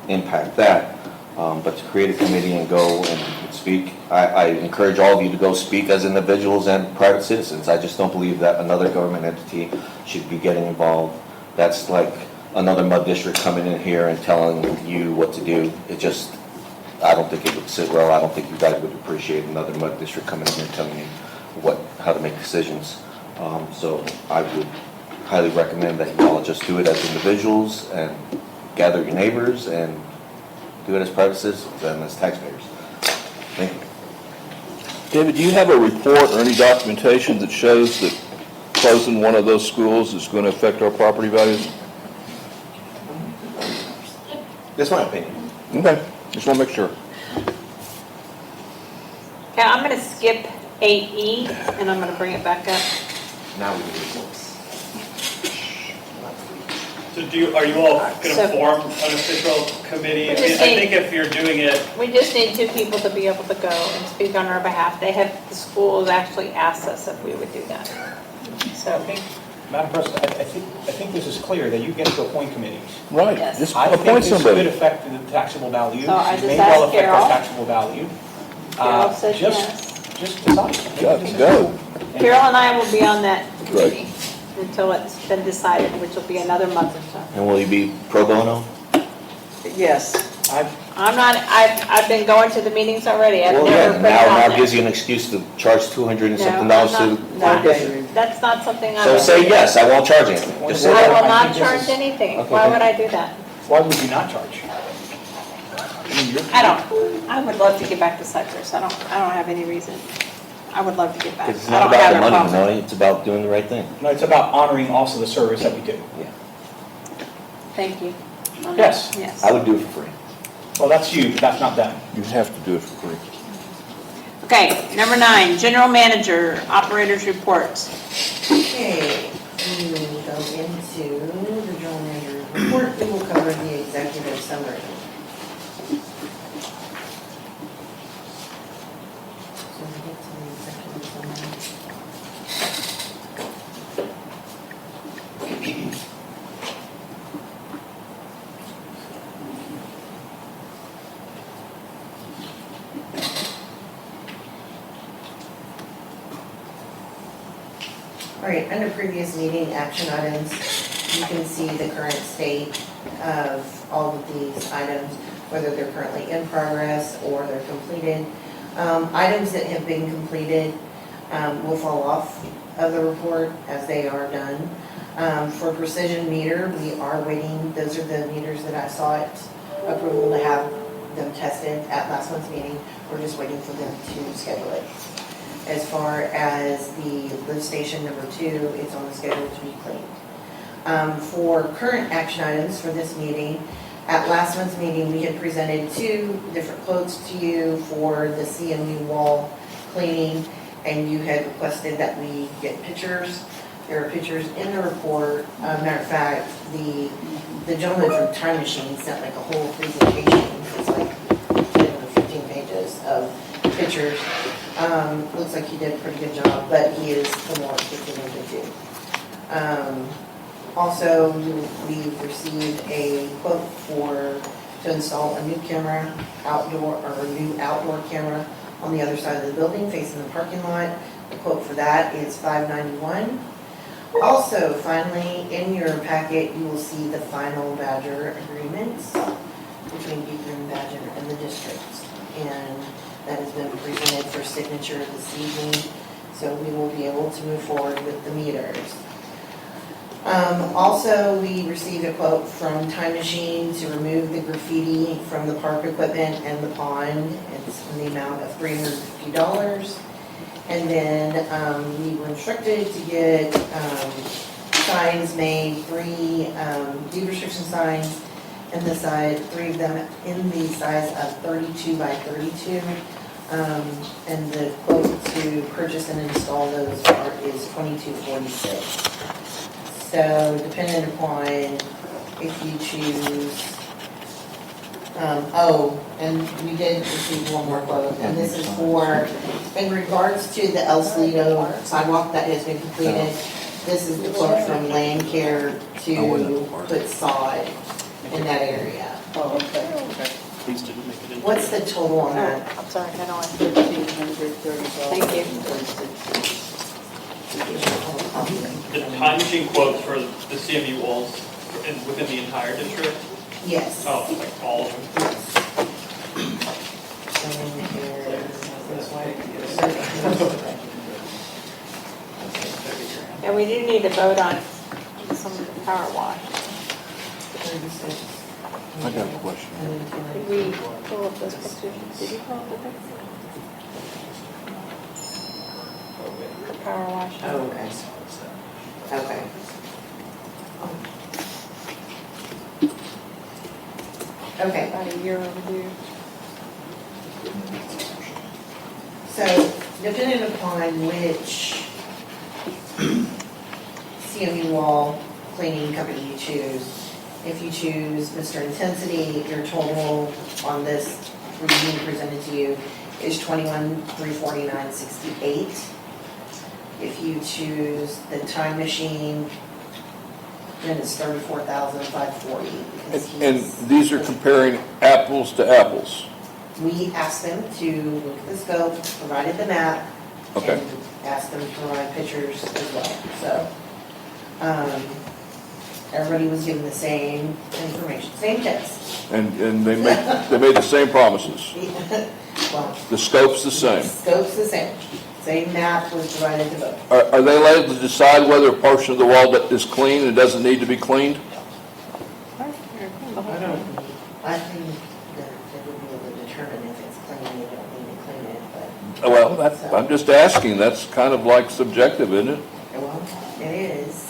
impact that. But to create a committee and go and speak, I encourage all of you to go speak as individuals and private citizens. I just don't believe that another government entity should be getting involved. That's like another MUD district coming in here and telling you what to do. I don't think it would sit well. I don't think you guys would appreciate another MUD district coming in here telling you how to make decisions. So I would highly recommend that you all just do it as individuals and gather your neighbors and do it as private citizens and as taxpayers. Thank you. David, do you have a report or any documentation that shows that closing one of those schools is going to affect our property values? That's my opinion. Okay, just want to make sure. Okay, I'm going to skip 8E, and I'm going to bring it back up. Now we do reports. So are you all going So- to form an official committee? I just think if you're doing it, We just need two people to be able to go and speak on our behalf. The schools actually asked us if we would do that. So, Madam President, I think this is clear, that you get to appoint committees. Right, Yes. just I think appoint this could somebody. affect the taxable value. So I It just may well asked affect our Carol. taxable value. Carol said Just- yes. Just decide. Go. Carol and I will be on that Right. committee until it's been decided, which will be another month or so. And will you be pro bono? Yes. I've been going to the meetings already. I've Well, never yeah, put it on now there. gives you an excuse to charge 200 and No, something I'm dollars not- to. no, that's not something I So would say do. yes, I won't charge anything. Just say I that. will I not think this charge is- anything. Okay, Why good. would I do that? Why would you not charge? I would love to get back to Cypress. I don't have any reason. I would love to get back. It's I not don't about have the a money, problem. Manoli, it's about doing the right thing. No, it's about honoring also the service that we do. Thank you. Yes. Yes. I would do it for free. Well, that's you, but that's not them. You have to do it for free. Okay, number 9, general manager, operators reports. Okay, we will go into the general manager's report. We will cover the executive summary. So we get to the executive summary. All right, under previous meeting action items, you can see the current state of all of these items, whether they're currently in progress or they're completed. Items that have been completed will fall off of the report as they are done. For precision meter, we are waiting, those are the meters that I sought approval to have them tested at last month's meeting. We're just waiting for them to schedule it. As far as the lift station number 2, it's on the schedule to be cleaned. For current action items for this meeting, at last month's meeting, we had presented 2 different quotes to you for the CMU wall cleaning, and you had requested that we get pictures. There are pictures in the report. Matter of fact, the gentleman from Time Machine sent like a whole presentation. It's like 10 or 15 pages of pictures. Looks like he did a pretty good job, but he is the more looking into. Also, we received a quote to install a new camera, a new outdoor camera on the other side of the building facing the parking lot. The quote for that is $591. Also, finally, in your packet, you will see the final Badger agreements between Beacon and Badger and the district. And that has been presented for signature this evening, so we will be able to move forward with the meters. Also, we received a quote from Time Machine to remove the graffiti from the park equipment and the pond. It's in the amount of $350. And then we were instructed to get signs made, 3 deed restriction signs, and the size, 3 of them in the size of 32 by 32. And the quote to purchase and install those is $2246. So depending upon if you choose, and we did receive one more quote, and this is for, in regards to the El Salido sidewalk that has been completed, this is the quote from Land Care to put sod in that area. Oh, okay. Please didn't make it in. What's the total on that? I'm sorry, I don't want to. Thank you. The time machine quotes for the CMU walls within the entire district? Yes. Oh, like all of them? Land Care, this one. And we do need to vote on some of the power wash. 36. I got a question. Did we pull up those pictures? Did you pull up the pictures? The power wash. Oh, okay. Okay. Okay, About a year overdue. so depending upon which CMU wall cleaning company you choose, if you choose Mr. Intensity, your total on this being presented to you is $21,349.68. If you choose the Time Machine, then it's $34,540. And these are comparing apples to apples. We asked them to look at the scope, provided the map, Okay. and asked them to provide pictures as well. So, everybody was given the same information, same test. And they made the same promises. Well, The scope's the same. scope's the same map was provided to both. Are they allowed to decide whether a portion of the wall that is clean and doesn't need to be cleaned? I think that they would Well, I'm just asking, that's kind of like subjective, isn't it? Well, it is.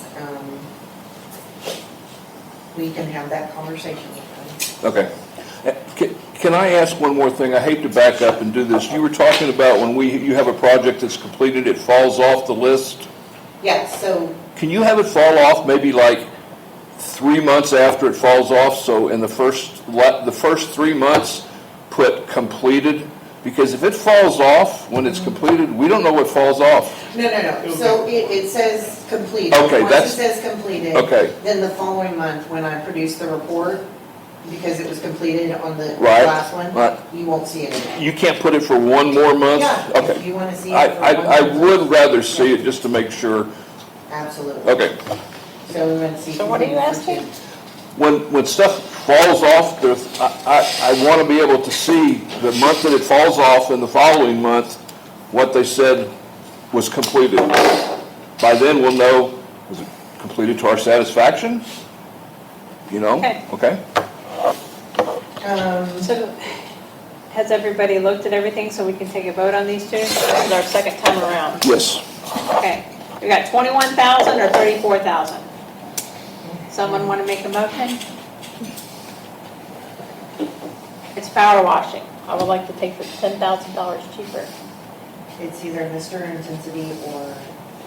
We can have that conversation with them. Okay. Can I ask one more thing? I hate to back up and do this. You were talking about when you have a project that's completed, it falls off the list. Yeah, so, Can you have it fall off maybe like 3 months after it falls off? So in the first 3 months, put completed? Because if it falls off when it's completed, we don't know what falls off. no. So it says completed. Okay, Once that's- it says completed. Okay. Then the following month, when I produce the report, because it was completed on the Right, last one, right. you won't see it again. You can't put it for one more month? Yeah, if Okay. you want to see it. for I one month, would rather see it just to make sure. Absolutely. Okay. So we want to see. So what are you completed for asking? two. When stuff falls off, I want to be able to see the month that it falls off and the following month, what they said was completed. By then, we'll know, was it completed to our satisfaction? You know? Okay. Um, So has everybody looked at everything so we can take a vote on these two? This is our second time around. Yes. Okay, we got 21,000 or 34,000? Someone want to make a motion? It's power washing. I would like to take the $10,000 cheaper. It's either Mr. Intensity or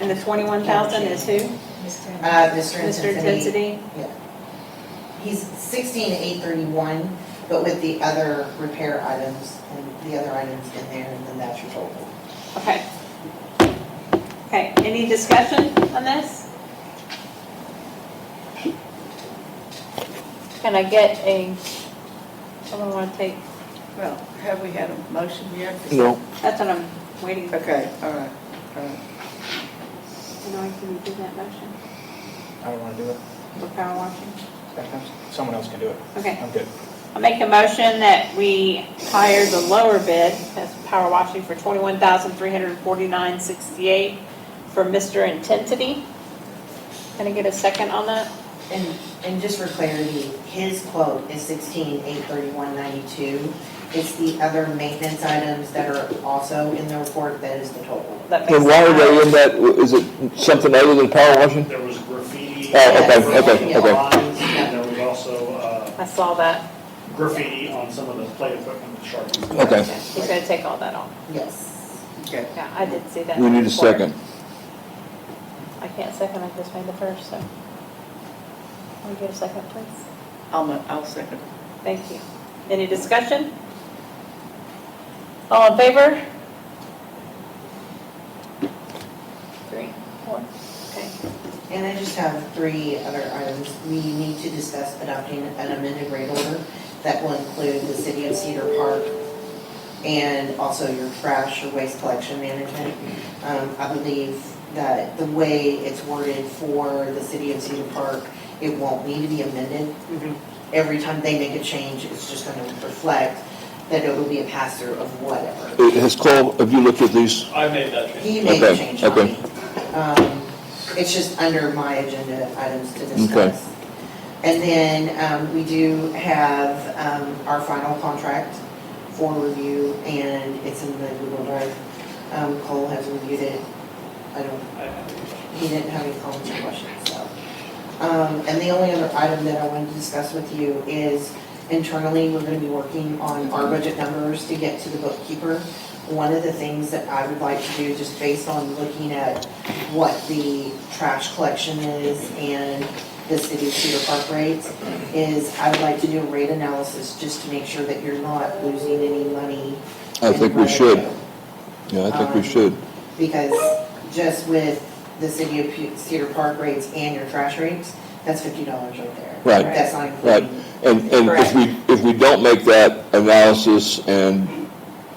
And the 21,000 is who? Mr. Mr. Intensity. Intensity? Yeah. He's 16,831, but with the other repair items and the other items in there, and then that's your total. Okay. Okay, any discussion on this? Can I get someone want to take, Well, have we had a motion yet? No. that's what I'm waiting for. Okay, all right. Can we do that motion I don't want to do it. for power washing? Someone else can do it. Okay. I'm good. I'll make a motion that we hire the lower bid, that's power washing, for $21,349.68 for Mr. Intensity. Can I get a second on that? And just for clarity, his quote is 16,831.92. It's the other maintenance items that are also in the report that is the total. That makes And why are they sense. in that? Is it something other than power washing? There was graffiti. Oh, okay, okay. Lines, and there was also I saw that. graffiti on some of the plate equipment with Sharpies. Okay. He's gonna take all that off. Yes. Okay. Yeah, I did see that. We need a second. I can't second, I just made the first, so. Can we get a second, please? I'll second. Thank you. Any discussion? All in favor? 3, 4, okay. And I just have 3 other items. We need to discuss adopting an amended rate order that will include the City of Cedar Park and also your trash or waste collection management. I believe that the way it's worded for the City of Cedar Park, it won't need to be amended. Every time they make a change, it's just going to reflect that it will be a pass-through of whatever. Have you looked at these? I made that change. He made the Okay, change on okay. me. It's just under my agenda items to discuss. And then we do have our final contract for review, and it's in the Google Drive. Cole has reviewed it. He didn't have any comments or questions, so. And the only other item that I wanted to discuss with you is internally, we're going to be working on our budget numbers to get to the bookkeeper. One of the things that I would like to do, just based on looking at what the trash collection is and the City of Cedar Park rates, is I would like to do a rate analysis just to make sure that you're not losing any money. I think we should. Yeah, I think we should. Because just with the City of Cedar Park rates and your trash rates, that's $50 right there. Right. That's not Right. including. And if we don't make that analysis, and,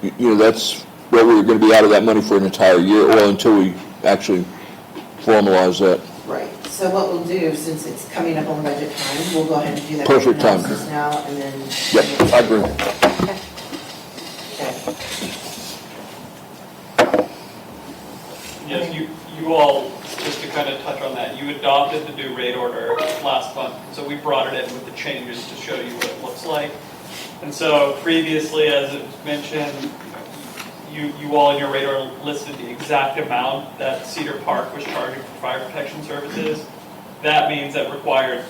that's where we're going to be out of that money for an entire year, well, until we actually formalize that. Right, so what we'll do, since it's coming up on budget time, we'll go ahead and do that. Perfect time. analysis now, and then. Yep, I agree. Okay. Yes, you all, just to kind of touch on that, you adopted the new rate order last month, so we brought it in with the changes to show you what it looks like. And so previously, as it was mentioned, you all in your radar listed the exact amount that Cedar Park was charging for fire protection services. That means that required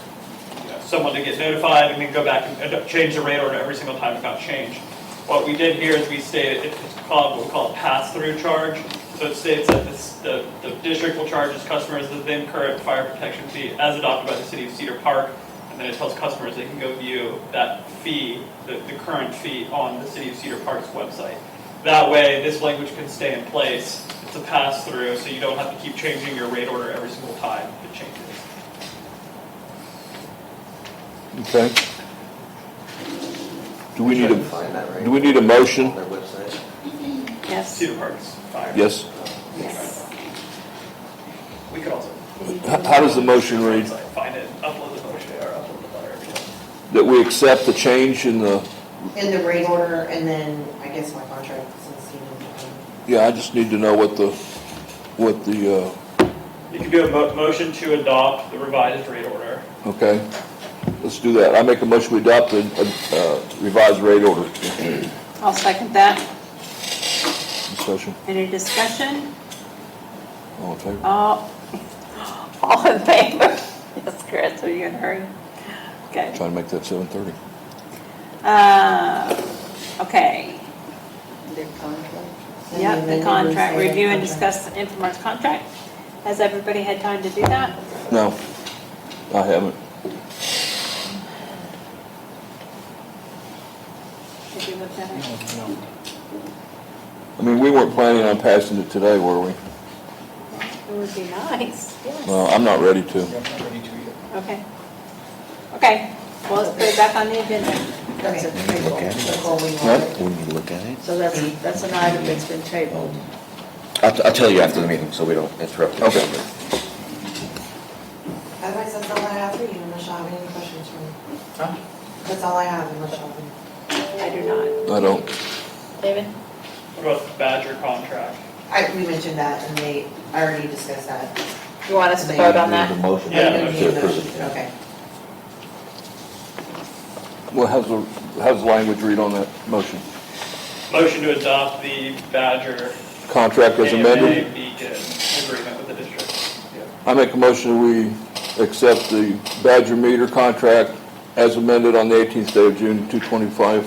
someone to get notified and then go back and change the rate order every single time it got changed. What we did here is we stated it's called what we call a pass-through charge. So it states that the district will charge its customers the then current fire protection fee as adopted by the city of Cedar Park, and then it tells customers they can go view that fee, the current fee, on the city of Cedar Park's website. That way, this language can stay in place. It's a pass-through, so you don't have to keep changing your rate order every single time it changes. Okay. Do we need a motion? Yes. Cedar Park's fire. Yes. Yes. We could also How does the motion read? find it, upload the motion, or upload the letter. That we accept the change in the, rate order, and then I guess my contract since yeah, I just need to know what the, You can do a motion to adopt the revised rate order. okay. Let's do that. I make a motion we adopt the revised rate order. I'll second that. Discussion. Any discussion? All in favor? All in favor? Yes, Chris, are you in a hurry? Okay. Trying to make that 7:30. Okay. Their contract. Yep, the contract, review and discuss the Infomark's contract. Has everybody had time to do that? No, I haven't. Did you look at it? I mean, we weren't planning on passing it today, were we? It would be nice, yes. Well, I'm not ready to. I'm not ready to either. Okay. Okay, well, let's put it back on the agenda. That's a table. Before we What? want it. We need to look at it. So that's an item that's been tabled. I'll tell you after the meeting, so we don't interrupt. you. Okay. Otherwise, that's all I have for you, unless you have any questions for me. Huh? That's all I have, unless you have any. I do not. I don't. David? What about the Badger contract? We mentioned that, and I already discussed that. You want us to vote on The that? motion. Yeah. You need a To approve motion. it. Okay. Well, how's the language read on that motion? Motion to adopt the Badger Contract as AMA amended? Beacon agreement with the district. I make a motion we accept the Badger meter contract as amended on the 18th day of June, 2025.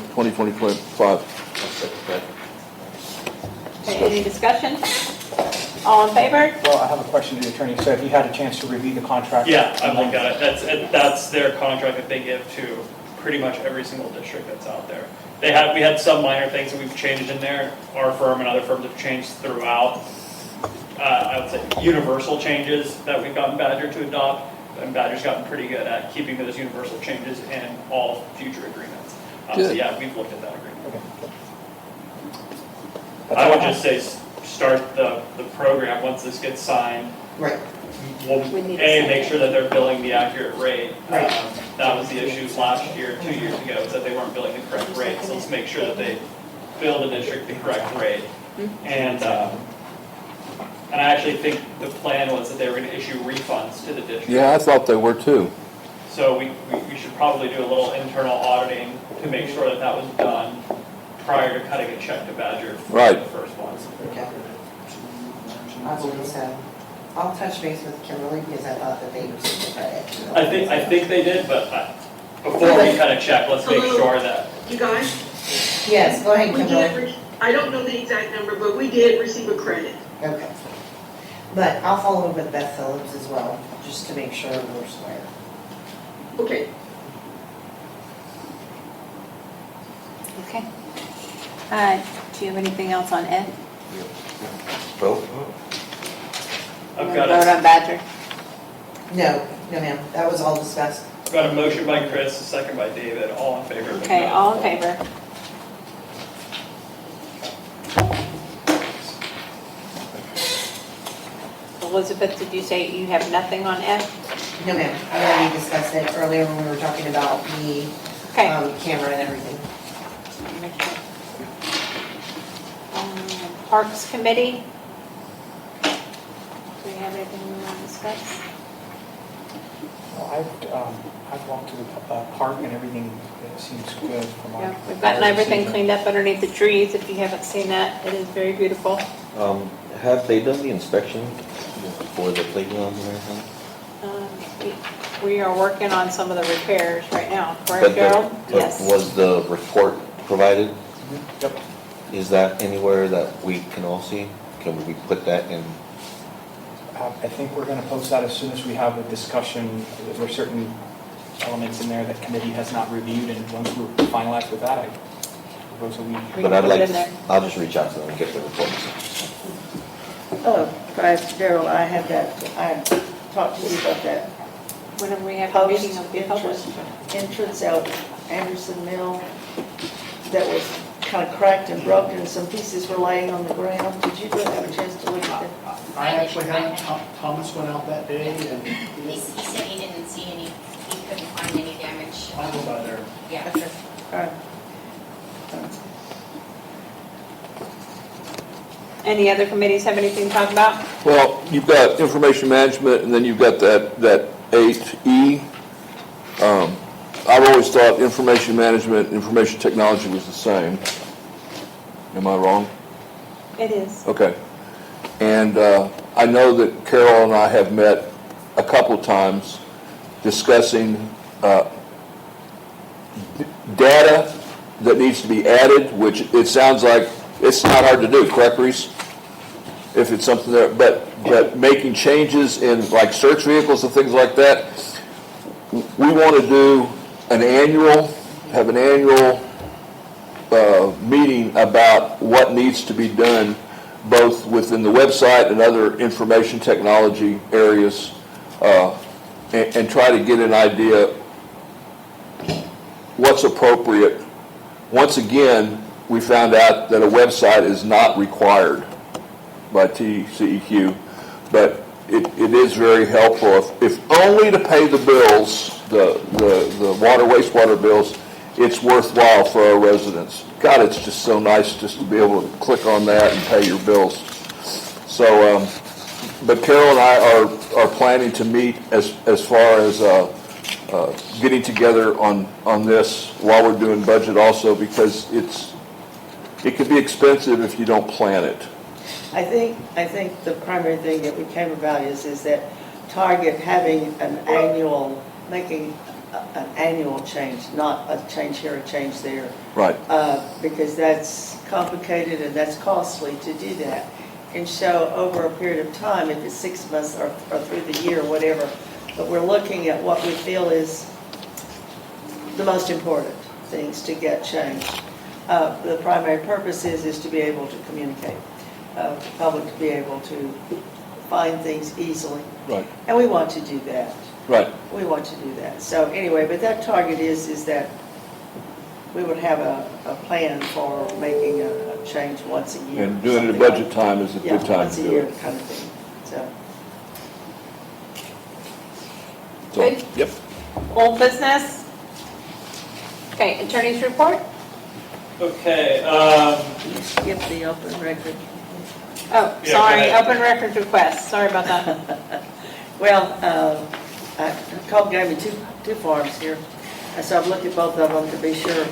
Okay, any discussion? All in favor? Well, I have a question to the attorney. So have you had a chance to review the contract? Yeah, I've looked at it. That's their contract that they give to pretty much every single district that's out there. We had some minor things that we've changed in there. Our firm and other firms have changed throughout. I would say universal changes that we've gotten Badger to adopt, and Badger's gotten pretty good at keeping those universal changes in all future agreements. So Good. yeah, we've looked at that agreement. Okay. That's I all would have. just say start the program once this gets signed. Right. We'll, We need to A, sign make it. sure that they're billing the accurate rate. Right. That was the issue last year, 2 years ago, is that they weren't billing the correct rate. So let's make sure that they bill the district the correct rate. And I actually think the plan was that they were going to issue refunds to the district. Yeah, I thought they were too. So we should probably do a little internal auditing to make sure that that was done prior to cutting a check to Badger for Right. the first ones. Okay. I believe so. I'll touch base with Kimberly because I thought that they received the credit. I think they did, but before we cut a check, let's make sure that. You guys, Yes, go ahead, we Kimberly. did, I don't know the exact number, but we did receive a credit. Okay. But I'll follow up with Beth Phillips as well, just to make sure we're square. Okay. Okay. Do you have anything else on Ed? Vote? I've You got wanna vote a, on Badger? No, ma'am, that was all discussed. got a motion by Chris, a second by David, all in favor. of Okay, that. all in favor? Elizabeth, did you say you have nothing on F? No, ma'am, I already discussed it earlier when we were talking about the Okay. camera and everything. Make sure. Parks Committee? Do we have anything we want to discuss? Well, I've walked to the park and everything seems good from our. Yeah, we've gotten everything cleaned up underneath the trees. If you haven't seen that, it is very beautiful. Have they done the inspection for the playground and everything? We are working on some of the repairs right now, But correct, Gerald? but Yes. was the report provided? Yep. Is that anywhere that we can all see? Can we put that in? I think we're going to post that as soon as we have a discussion. There are certain elements in there that committee has not reviewed, and once we're finalized with that, I propose that we. We But can I'd put like, it in there. I'll just reach out to them and get the reports. Darrell, I talked to you about that Whenever we have a meeting, it'll be published. entrance out Anderson Mill that was kind of cracked and broken, and some pieces were laying on the ground. Did you have a chance to look at it? I actually had, Thomas went out that day and He said he didn't see any, he couldn't find any damage. I was out there. Yeah. Okay, all right. Any other committees have anything to talk about? Well, you've got information management, and then you've got that 8E. I've always thought information management, information technology was the same. Am I wrong? It is. Okay. And I know that Carol and I have met a couple of times discussing data that needs to be added, which it sounds like it's not hard to do, correct, Reese? If it's something there, but making changes in like search vehicles and things like that, we want to do have an annual meeting about what needs to be done both within the website and other information technology areas, and try to get an idea what's appropriate. Once again, we found out that a website is not required by TCEQ, but it is very helpful, if only to pay the bills, the water, wastewater bills. It's worthwhile for our residents. God, it's just so nice just to be able to click on that and pay your bills. So, but Carol and I are planning to meet as far as getting together on this while we're doing budget also, because it can be expensive if you don't plan it. I think the primary thing that we came about is that Target having making an annual change, not a change here, a change there. Right. Because that's complicated and that's costly to do that. And so over a period of time, if it's 6 months or through the year, whatever, but we're looking at what we feel is the most important things to get changed. The primary purpose is to be able to communicate, the public to be able to find things easily. Right. And we want to do that. Right. We want to do that. So anyway, but that target is that we would have a plan for making a change once a year. And doing it at something budget like- time is a good time once to a do year it. kind of thing. So, Good. Yep. Old business? Okay, attorney's report? Okay, skip the open record. Oh, Yeah, sorry, go ahead. open record request, sorry about that. Well, Cole gave me two forms here, and so I've looked at both of them to be sure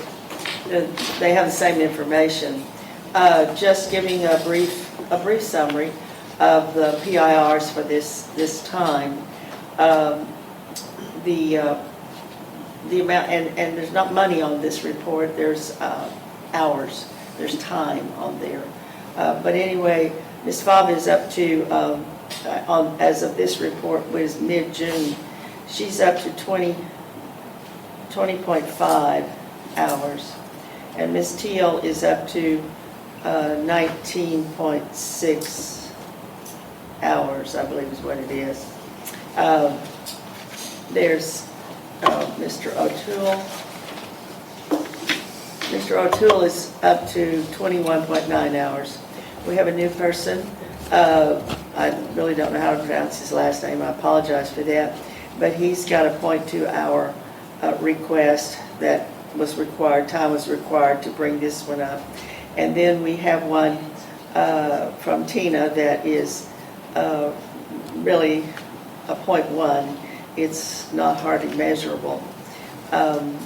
that they have the same information. Just giving a brief summary of the PIRs for this time. The amount, and there's not money on this report, there's hours, there's time on there. But anyway, Ms. Fav is up to, as of this report, was mid-June, she's up to 20.5 hours. And Ms. Teal is up to 19.6 hours, I believe is what it is. There's Mr. O'Toole. Mr. O'Toole is up to 21.9 hours. We have a new person. I really don't know how to pronounce his last name. I apologize for that. But he's got a 0.2-hour request that was required, time was required to bring this one up. And then we have one from Tina that is really a 0.1. it's not hardly measurable. And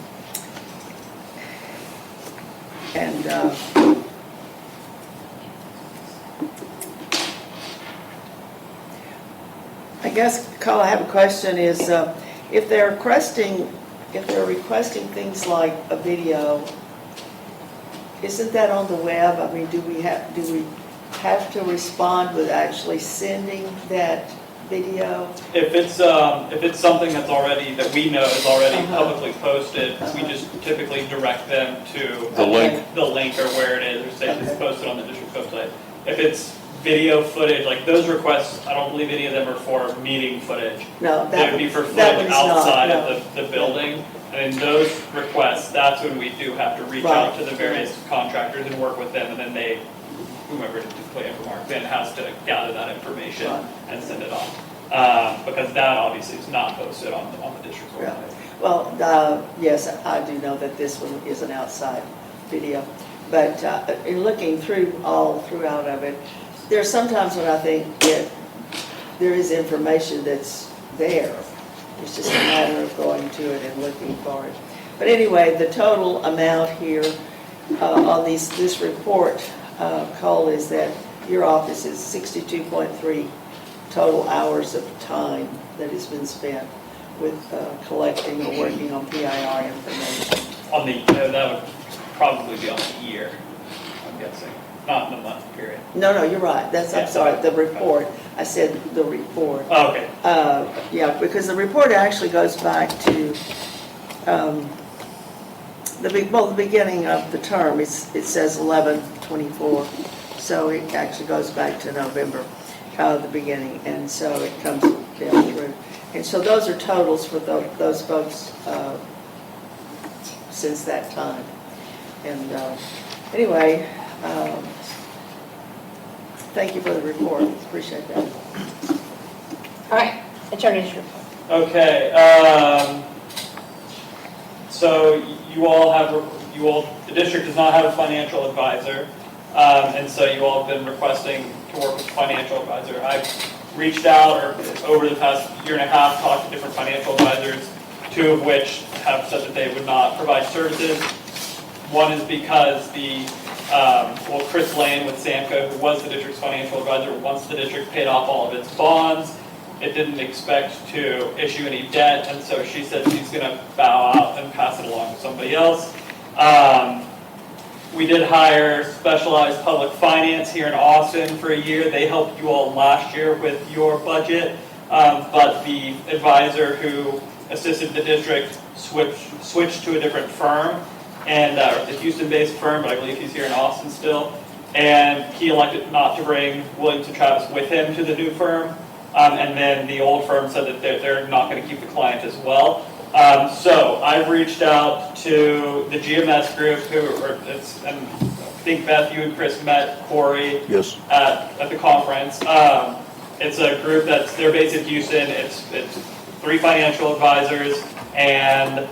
I guess, Carl, I have a question is, if they're requesting things like a video, isn't that on the web? I mean, do we have to respond with actually sending that video? If it's something that's already, that we know is already publicly posted, we just typically direct them to The link. the link or where it is, or say it's posted on the district website. If it's video footage, like those requests, I don't believe any of them are for meeting footage. No, They would be for that footage one's not, outside no. of the building. And in those requests, that's when we do have to reach out to the various contractors and work with them, and then they, whomever typically Mark then has to gather that information and send it on. Because that obviously is not posted on the district's website. Well, yes, I do know that this one is an outside video, but in looking throughout of it, there are sometimes when I think that there is information that's there. It's just a matter of going to it and looking for it. But anyway, the total amount here on this report, Cole, is that your office is 62.3 total hours of time that has been spent with collecting or working on PIR information. That would probably be on the year, I'm guessing, not in the month period. No, you're right. I'm sorry, the report. I said the report. Oh, okay. Yeah, because the report actually goes back to the beginning of the term. It says 11/24, so it actually goes back to November, the beginning, and so it comes down through. And so those are totals for those folks since that time. And anyway. Thank you for the report. Appreciate that. All right, attorney's report. Okay, so the district does not have a financial advisor, and so you all have been requesting to work with a financial advisor. I've reached out over the past year and a half, talked to different financial advisors, two of which have said that they would not provide services. One is because Chris Lane with Samco, who was the district's financial advisor, once the district paid off all of its bonds, it didn't expect to issue any debt, and so she said she's going to bow out and pass it along to somebody else. We did hire specialized public finance here in Austin for a year. They helped you all last year with your budget, but the advisor who assisted the district switched to a different firm, and a Houston-based firm, but I believe he's here in Austin still. And he elected not to bring Williams and Travis with him to the new firm. And then the old firm said that they're not going to keep the client as well. So I've reached out to the GMS group, and I think Beth, you and Chris met Corey Yes. at the conference. It's a group they're based in Houston. It's 3 financial advisors, and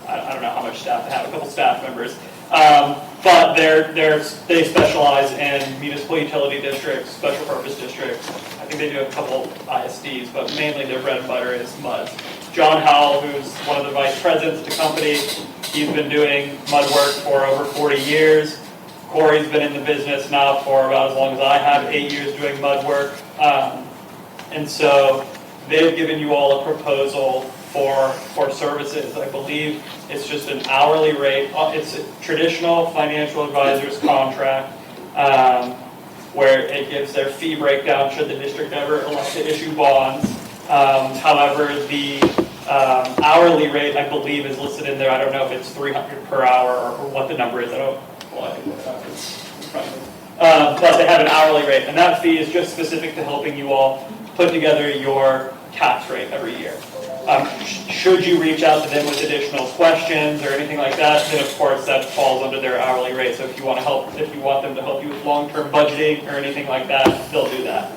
I don't know how much staff they have, a couple staff members. But they specialize in municipal utility districts, special purpose districts. I think they do a couple ISDs, but mainly their bread and butter is MUD. John Howell, who's one of the vice presidents of the company, he's been doing MUD work for over 40 years. Corey's been in the business now for about as long as I have, 8 years doing MUD work. And so they've given you all a proposal for services. I believe it's just an hourly rate. It's a traditional financial advisor's contract where it gives their fee breakdown should the district ever elect to issue bonds. However, the hourly rate, I believe, is listed in there. I don't know if it's $300 per hour or what the number is. I can look it up. It's in front of me. But they have an hourly rate, and that fee is just specific to helping you all put together your tax rate every year. Should you reach out to them with additional questions or anything like that, then of course that falls under their hourly rate. So if you want them to help you with long-term budgeting or anything like that, they'll do that.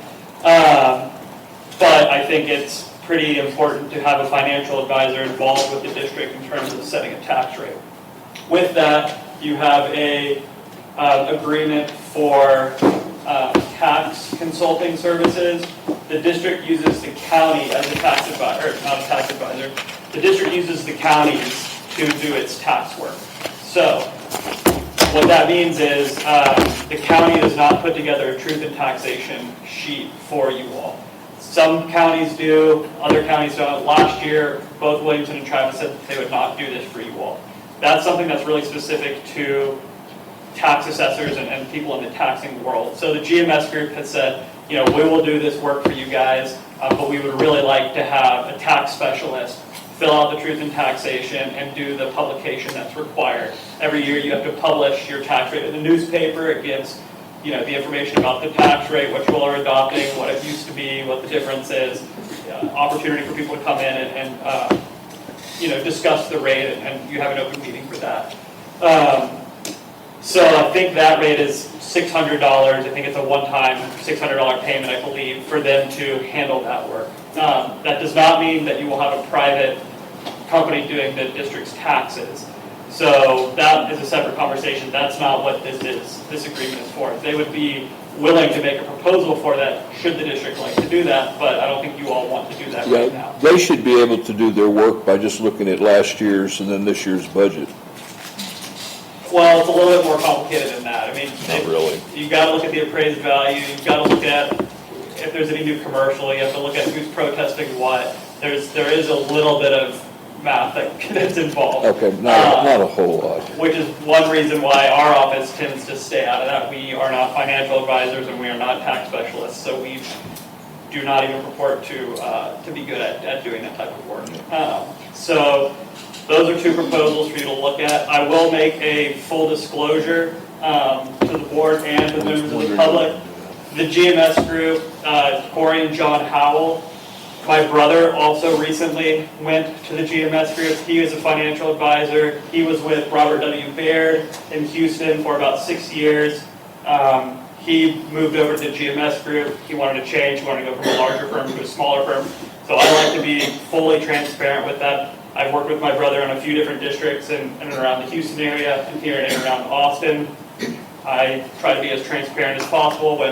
But I think it's pretty important to have a financial advisor involved with the district in terms of setting a tax rate. With that, you have a agreement for tax consulting services. the district uses the county as a tax advisor, or not a tax advisor, the district uses the counties to do its tax work. So what that means is the county does not put together a truth in taxation sheet for you all. Some counties do, other counties don't. Last year, both Williamson and Travis said that they would not do this for you all. That's something that's really specific to tax assessors and people in the taxing world. So the GMS group has said, we will do this work for you guys, but we would really like to have a tax specialist fill out the truth in taxation and do the publication that's required. Every year you have to publish your tax rate in the newspaper. It gives the information about the tax rate, what you all are adopting, what it used to be, what the difference is, opportunity for people to come in and discuss the rate, and you have an open meeting for that. So I think that rate is $600. I think it's a one-time $600 payment, I believe, for them to handle that work. That does not mean that you will have a private company doing the district's taxes. So that is a separate conversation. That's not what this is. This agreement is for. They would be willing to make a proposal for that, should the district like to do that, but I don't think you all want to do that right now. They should be able to do their work by just looking at last year's and then this year's budget. Well, it's a little bit more complicated than that. I mean, Not really. You've got to look at the appraised value. You've got to look at if there's any new commercial. You have to look at who's protesting what. There is a little bit of math that's involved. Okay, not a whole lot. Which is one reason why our office tends to stay out of that. We are not financial advisors and we are not tax specialists, so we do not even purport to be good at doing that type of work. So those are two proposals for you to look at. I will make a full disclosure to the board and to the members of the public. The GMS group, Corey and John Howell, my brother also recently went to the GMS group. He is a financial advisor. He was with Robert W. Baird in Houston for about 6 years. He moved over to the GMS group. He wanted to change. He wanted to go from a larger firm to a smaller firm. So I like to be fully transparent with that. I've worked with my brother in a few different districts in and around the Houston area and here and around Austin. I try to be as transparent as possible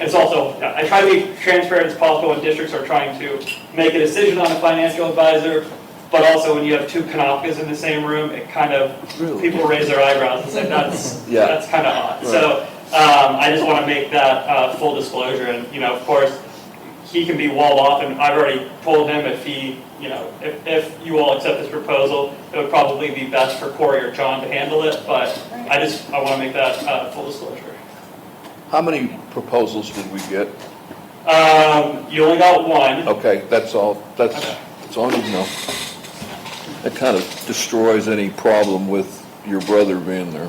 I try to be transparent as possible when districts are trying to make a decision on a financial advisor, but also when you have two Kanafkas in the same room, it kind of, people raise their eyebrows and say, that's kind of odd. Right. So I just want to make that full disclosure, and of course, he can be walled off, and I've already told him if if you all accept this proposal, it would probably be best for Corey or John to handle it, but I want to make that full disclosure. How many proposals did we get? You only got one. Okay, that's all. That's all I need to know. That kind of destroys any problem with your brother being there.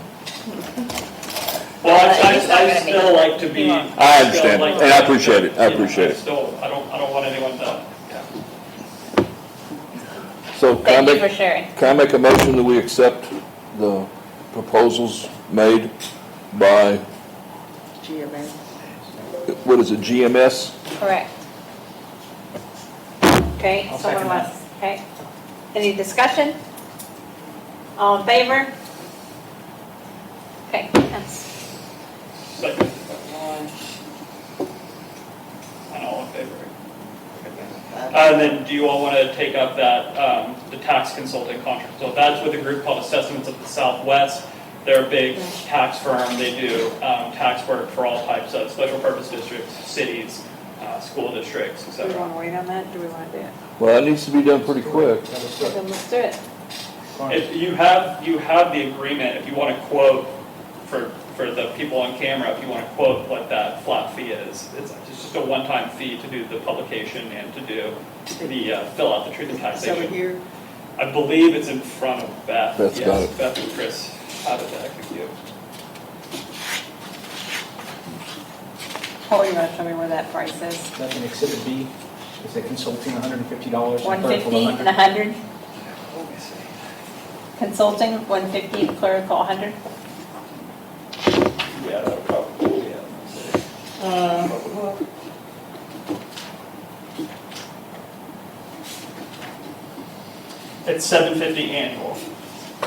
Well, I still like to be. I understand, and I appreciate it. I appreciate it. I don't want anyone to. Yeah. So Thank you for sharing. Can I make a motion that we accept the proposals made by GMS. What is it, GMS? Correct. Okay, I'll someone second wants, okay. Any discussion? All in favor? Okay, that's, Second. And all in favor? And then do you all want to take up that, the tax consulting contract? So that's with a group called Assessments of the Southwest. They're a big tax firm. They do tax work for all types of special purpose districts, cities, school districts, do we etc. want to wait on that? Do we want to do it? Well, that needs to be done pretty quick. Then let's do it. If you have the agreement, if you want to quote for the people on camera, if you want to quote what that flat fee is, it's just a one-time fee to do the publication and to do the fill out the truth in taxation. Over here. I believe it's in front of Beth. Beth's Yes, got it. Beth and Chris have it back with you. Corey, you want to show me where that price is? That's an Exhibit B. Is it consulting $150? 150 and 100? Consulting, 150, clerical, 100? Yeah, that would probably be it. It's $750 annual,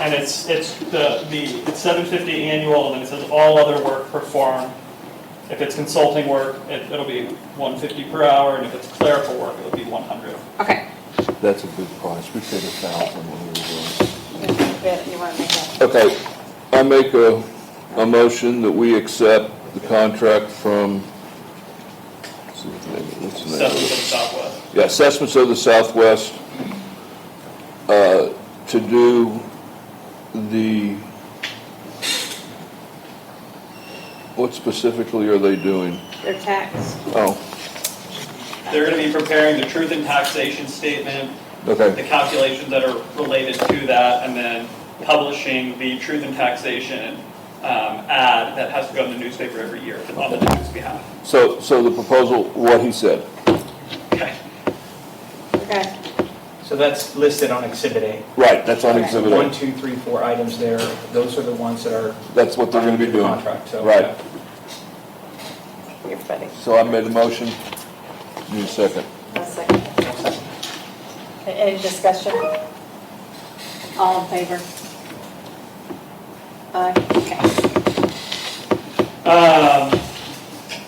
and it's $750 annual, and it says all other work performed If it's consulting work, it'll be $150 per hour, and if it's clerical work, it'll be $100. Okay. That's a good price. We paid $1,000 when we were doing You want to make that? it. Okay, I make a motion that we accept the contract from, let's see what the name is. What's the name of Assessments of it? the Southwest. Yeah, Assessments of the Southwest, to do the, what specifically are they doing? Their tax. Oh, They're going to be preparing the truth in taxation statement, okay, the calculations that are related to that, and then publishing the truth in taxation ad that has to go in the newspaper every year on the district's behalf. so the proposal, what he said. Okay. Okay. So that's listed on Exhibit A. Right, that's on Okay. Exhibit 1, A. 2, 3, 4 items there. Those are the ones that are. That's what they're gonna be under the doing. Contract, so. Right. yeah. You're funny. So I made the motion, need a second. A second. Okay, any discussion? All in favor? Okay.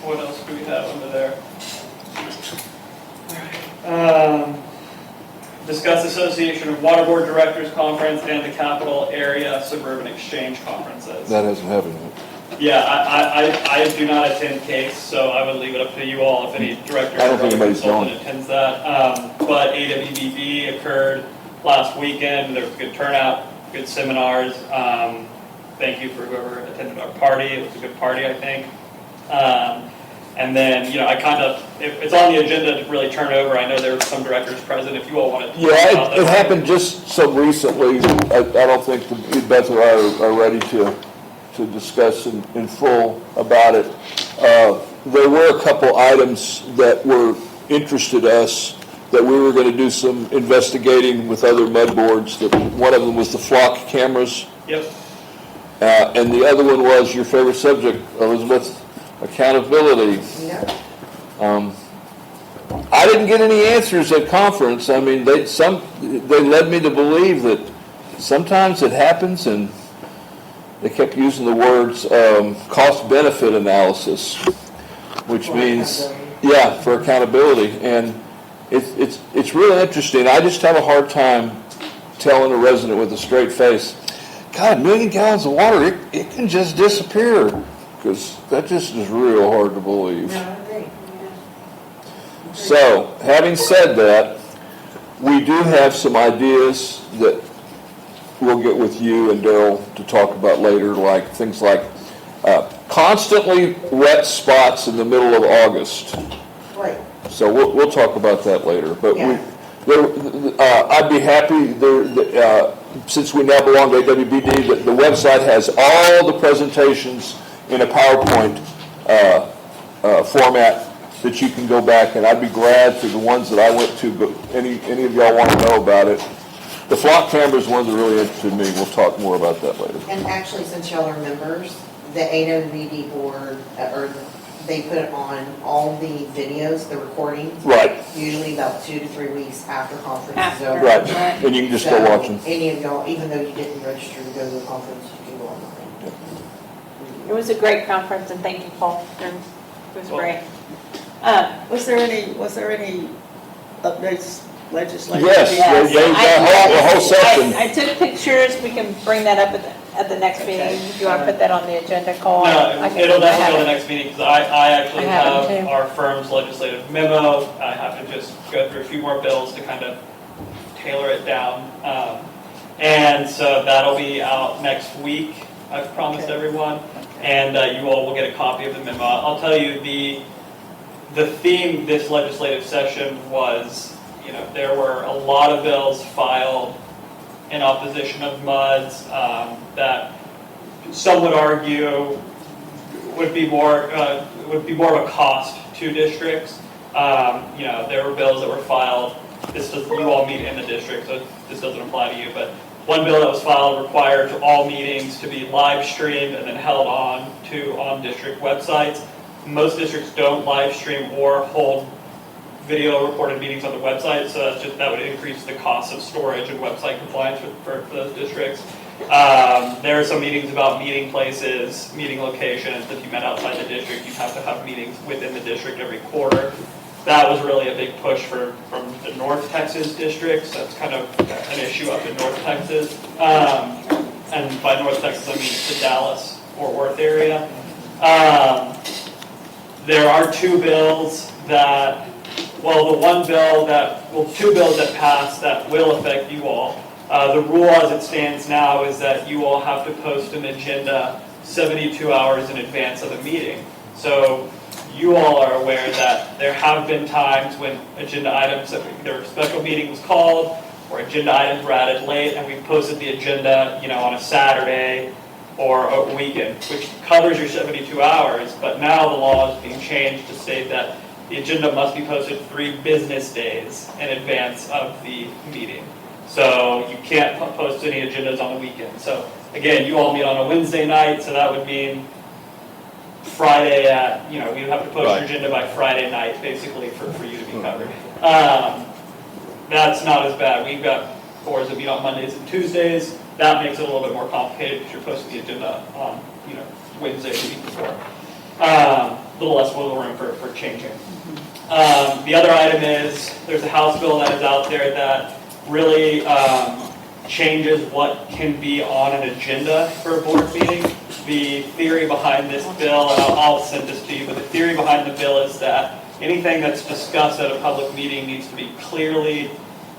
What else do we have under there? Discuss Association of Water Board Directors Conference and the Capital Area Suburban Exchange Conferences. That hasn't happened yet. Yeah, I do not attend CASE, so I would leave it up to you all if any director I don't or think anybody's consultant going. attends that. But AWBB occurred last weekend. There was a good turnout, good seminars. Thank you for whoever attended our party. It was a good party, I think. And then, it's on the agenda to really turn over. I know there were some directors present. If you all want to. Yeah, it happened just so recently. I don't think Beth or I are ready to discuss in full about it. There were a couple items that were interested us that we were going to do some investigating with other mud boards. One of them was the flock cameras. Yep. And the other one was your favorite subject, Elizabeth, accountability. Yeah. I didn't get any answers at conference. I mean, they led me to believe that sometimes it happens, and they kept using the words cost-benefit analysis, which means, yeah, for accountability. And it's really interesting. I just have a hard time telling a resident with a straight face, God, 1 million gallons of water, it can just disappear, because that just is real hard to believe. No, I agree. So, having said that, we do have some ideas that we'll get with you and Daryl to talk about later, like things like constantly wet spots in the middle of August. Right. So we'll talk about that later. But Yeah. I'd be happy, since we now belong to AWBD, that the website has all the presentations in a PowerPoint format that you can go back, and I'd be glad to the ones that I went to, but any of y'all want to know about it. The flock camera is one that really interested me. We'll talk more about that later. And actually, since y'all are members, the AWD board, or they put on all the videos, the recordings. Right. Usually about 2 to 3 weeks after conference is After. over. Right, and you can just go watch them. Any of y'all, even though you didn't register to go to the conference, you can go online. It was a great conference, and thank you, Paul. It was great. Was there any updates legislatively? Yes, a whole section. I took pictures. We can bring that up at the next meeting. If you want to put that on the agenda, Cole. No, I can- it'll I definitely have go to it. the next meeting, because I actually I have it have too. our firm's legislative memo. I have to just go through a few more bills to kind of tailor it down. And so that'll be out next week, I've promised everyone. And you all will get a copy of the memo. I'll tell you, the theme this legislative session was, there were a lot of bills filed in opposition of MUDs that some would argue would be more of a cost to districts. There were bills that were filed. You all meet in the district, so this doesn't apply to you. But one bill that was filed required all meetings to be live streamed and then held on district websites. Most districts don't live stream or hold video recorded meetings on the website, so that would increase the cost of storage and website compliance for those districts. There are some meetings about meeting places, meeting locations. If you met outside the district, you have to have meetings within the district every quarter. That was really a big push from the North Texas districts. That's kind of an issue up in North Texas. And by North Texas, I mean the Dallas, Fort Worth area. There are two bills that, two bills that passed that will affect you all. The rule as it stands now is that you all have to post an agenda 72 hours in advance of the meeting. So you all are aware that there have been times when agenda items, either a special meeting was called or agenda items were added late, and we posted the agenda, on a Saturday or a weekend, which covers your 72 hours. But now the law is being changed to state that the agenda must be posted 3 business days in advance of the meeting. So you can't post any agendas on the weekend. So again, you all meet on a Wednesday night, so that would mean Friday at, we would have to post your agenda by Friday night, basically, for you to be covered. That's not as bad. We've got boards that meet on Mondays and Tuesdays. That makes it a little bit more complicated because you're posting the agenda on, Wednesday the week before. A little less wiggle room for changing. The other item is there's a House bill that is out there that really changes what can be on an agenda for a board meeting. The theory behind this bill, and I'll send this to you, but the theory behind the bill is that anything that's discussed at a public meeting needs to be clearly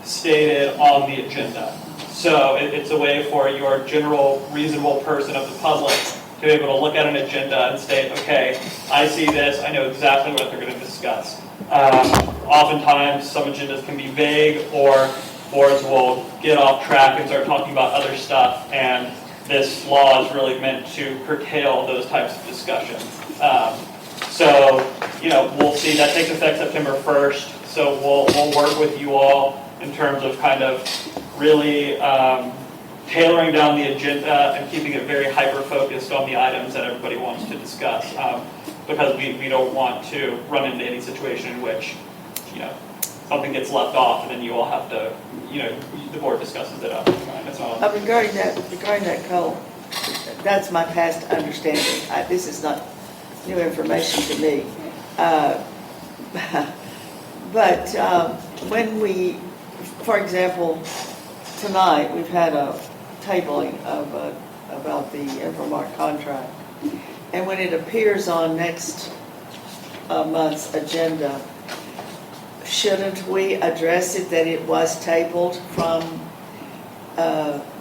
stated on the agenda. So it's a way for your general reasonable person of the public to be able to look at an agenda and state, okay, I see this, I know exactly what they're going to discuss. Oftentimes, some agendas can be vague, or boards will get off track and start talking about other stuff, and this law is really meant to curtail those types of discussions. We'll see. That takes effect September 1st, so we'll work with you all in terms of kind of really tailoring down the agenda and keeping it very hyper-focused on the items that everybody wants to discuss, because we don't want to run into any situation in which, something gets left off and then you all have to, the board discusses it up. That's all. Regarding that, Cole, that's my past understanding. This is not new information to me. But when we, for example, tonight, we've had a tabling about the Infomark contract. And when it appears on next month's agenda, shouldn't we address it that it was tabled from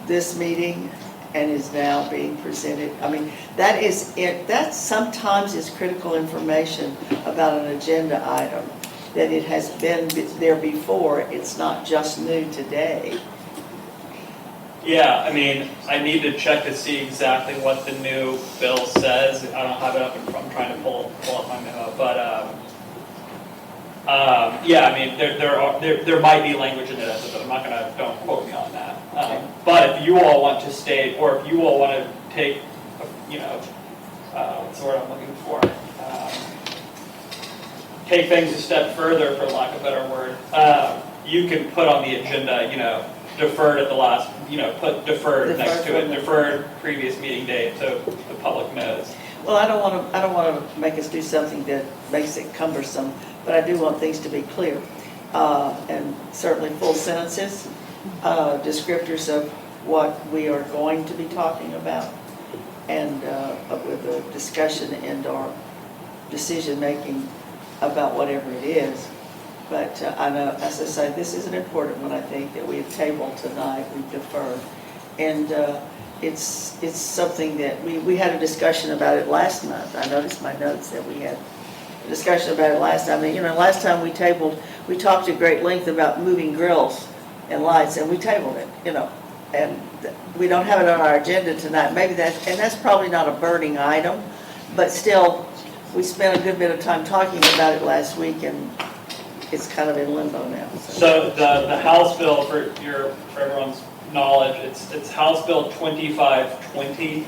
this meeting and is now being presented? I mean, that sometimes is critical information about an agenda item, that it has been there before. It's not just new today. Yeah, I need to check to see exactly what the new bill says. I don't have it up in front. I'm trying to pull up my memo, but there might be language in it, but I'm not gonna. Don't quote me on that. But if you all want to state, or if you all want to take, what's the word I'm looking for? Take things a step further, for lack of a better word. You can put on the agenda, deferred at the last, put deferred next to it, deferred previous meeting date, so the public knows. Well, I don't want to make us do something that makes it cumbersome, but I do want things to be clear, and certainly full sentences, descriptors of what we are going to be talking about, and with a discussion and our decision making about whatever it is. But I know, as I say, this is an important one. I think that we have tabled tonight, we've deferred, and it's something that we had a discussion about it last month. I noticed my notes that we had a discussion about it last time. Last time we tabled, we talked at great length about moving grills and lights, and we tabled it. And we don't have it on our agenda tonight. Maybe that's probably not a burning item, but still, we spent a good bit of time talking about it last week, and it's kind of in limbo now. So the House bill, for everyone's knowledge, it's House Bill 2520,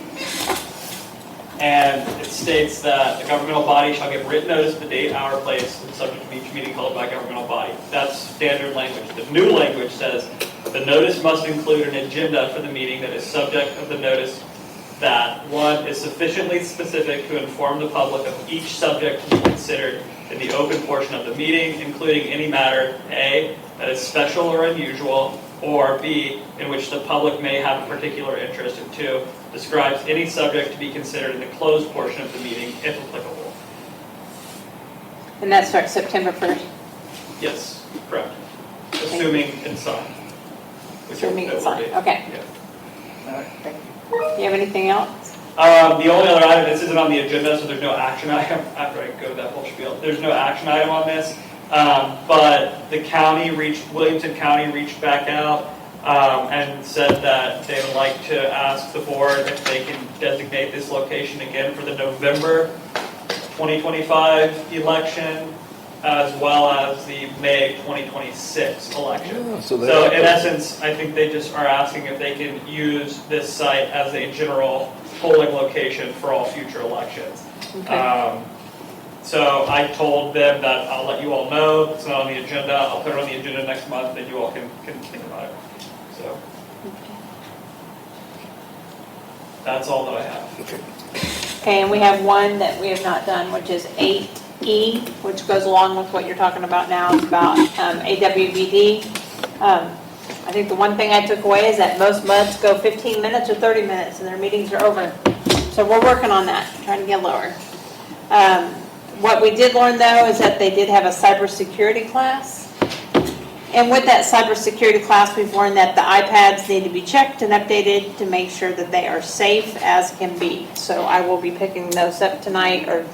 and it states that a governmental body shall give written notice of the date, hour, place, and subject to each meeting held by a governmental body. That's standard language. The new language says The notice must include an agenda for the meeting that is subject of the notice that, 1, is sufficiently specific to inform the public of each subject to be considered in the open portion of the meeting, including any matter, A, that is special or unusual, or B, in which the public may have a particular interest, and 2, describes any subject to be considered in the closed portion of the meeting, if applicable. And that starts September 1st, Yes, correct. Assuming it's signed. Which assuming it it's will signed. be. Okay. Yeah. Do you have anything else? The only other item, this isn't on the agenda, so there's no action item, after I go that whole spiel, there's no action item on this, but the county Williamson County reached back out and said that they would like to ask the board if they can designate this location again for the November 2025 election, as well as the May 2026 election. Yeah, So they- in essence, I think they just are asking if they can use this site as a general polling location for all future elections. Okay. So I told them that I'll let you all know, it's not on the agenda, I'll put it on the agenda next month, and you all can think about it. So that's all that I have. Okay, and we have one that we have not done, which is 8E, which goes along with what you're talking about now. It's about AWBD. I think the one thing I took away is that most MUDs go 15 minutes or 30 minutes, and their meetings are over. So we're working on that, trying to get lower. What we did learn, though, is that they did have a cybersecurity class. And with that cybersecurity class, we've learned that the iPads need to be checked and updated to make sure that they are safe as can be. So I will be picking those up tonight, or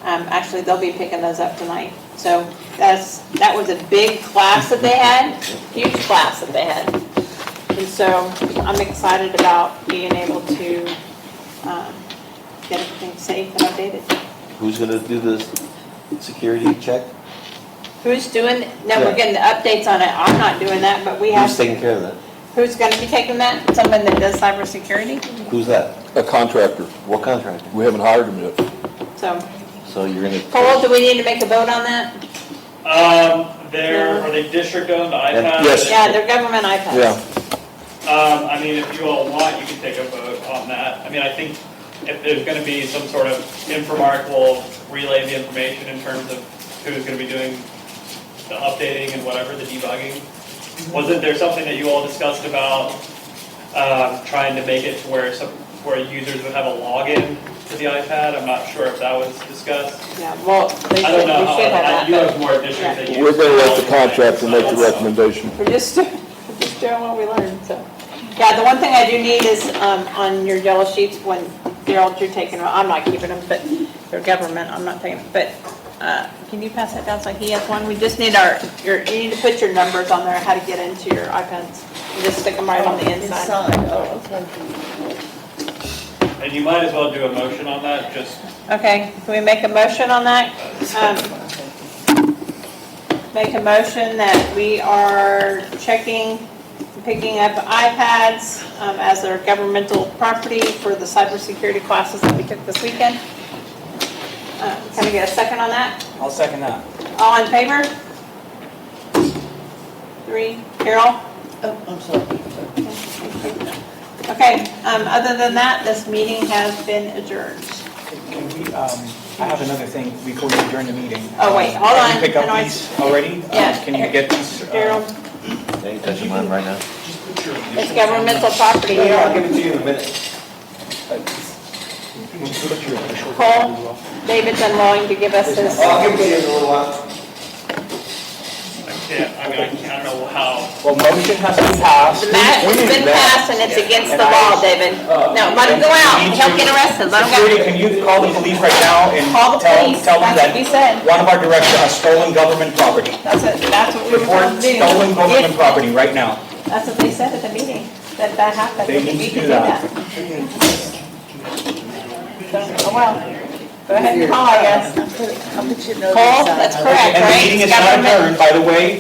actually they'll be picking those up tonight. So that was a big class that they had, huge class that they had. And so I'm excited about being able to get everything safe and updated. Who's gonna do the security check? Who's doing, no, we're getting the updates on it. I'm not doing that, but we have. Who's taking care of that? Who's going to be taking that? Someone that does cybersecurity? Who's that? A contractor. What contractor? We haven't hired him yet. So, So you're gonna. Cole, do we need to make a vote on that? Are they district-owned iPads? Yes. Yeah, they're government iPads. Yeah. I mean, if you all want, you can take a vote on that. I mean, I think if there's going to be some sort of infomark, we'll relay the information in terms of who's going to be doing the updating and whatever, the debugging. Wasn't there something that you all discussed about trying to make it to where users would have a login to the iPad? I'm not sure if that was discussed. Yeah, well, we I don't know should have that. you have but more districts that use. We're gonna let the contractor make the recommendation. We're just doing what we learned, so. Yeah, the one thing I do need is on your yellow sheets, when Gerald, you're taking them, I'm not keeping them, but they're government, I'm not taking them. But can you pass that down so he has one? We just need you need to put your numbers on there, how to get into your iPads. And just stick them right on the inside. Oh, okay. And you might as well do a motion on that, just, Okay, can we make a motion on that? Make a motion that we are picking up iPads as their governmental property for the cybersecurity classes that we took this weekend. Can we get a second on that? I'll second that. All in favor? 3, Carol? Oh, I'm sorry. Okay, other than that, this meeting has been adjourned. Can we, I have another thing before we adjourn the meeting. Oh, wait, hold Can on. you pick up Can I- these already? Yeah. Can you get these? Carol, Hey, you touching mine right now? it's governmental property. You I'll don't- give it to you in a minute. Cole, David's unwilling to give us his. I'll give it to you in a little while. I don't know how. Well, motion has been passed. The match has been passed and it's against the law, David. No, let him go out. He'll get arrested. Let him Security, go. can you call the police right now and Call the police. tell them That's what we that said. one of our directors has stolen government property? That's what we were Report supposed to do. stolen government If- property right now. That's what they said at the meeting, that happened. They need We to could do that. Oh, well. Go ahead and call, I guess. I'll put your notice Call, on. that's correct, And the right? meeting is It's not government. adjourned, by the way.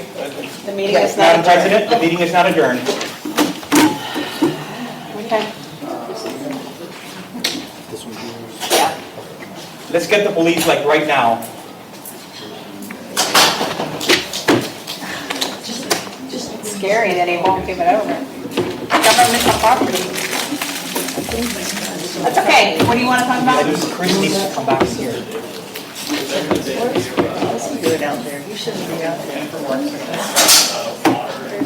The meeting is not Madam adjourned. President, the meeting is not adjourned. Okay. Yeah. Let's get the police like right now. Just Jerry that he won't give it over. Governmental property. That's okay. What do you want to talk about? Chris needs to come back here. What's he doing out there? He shouldn't be out there for work.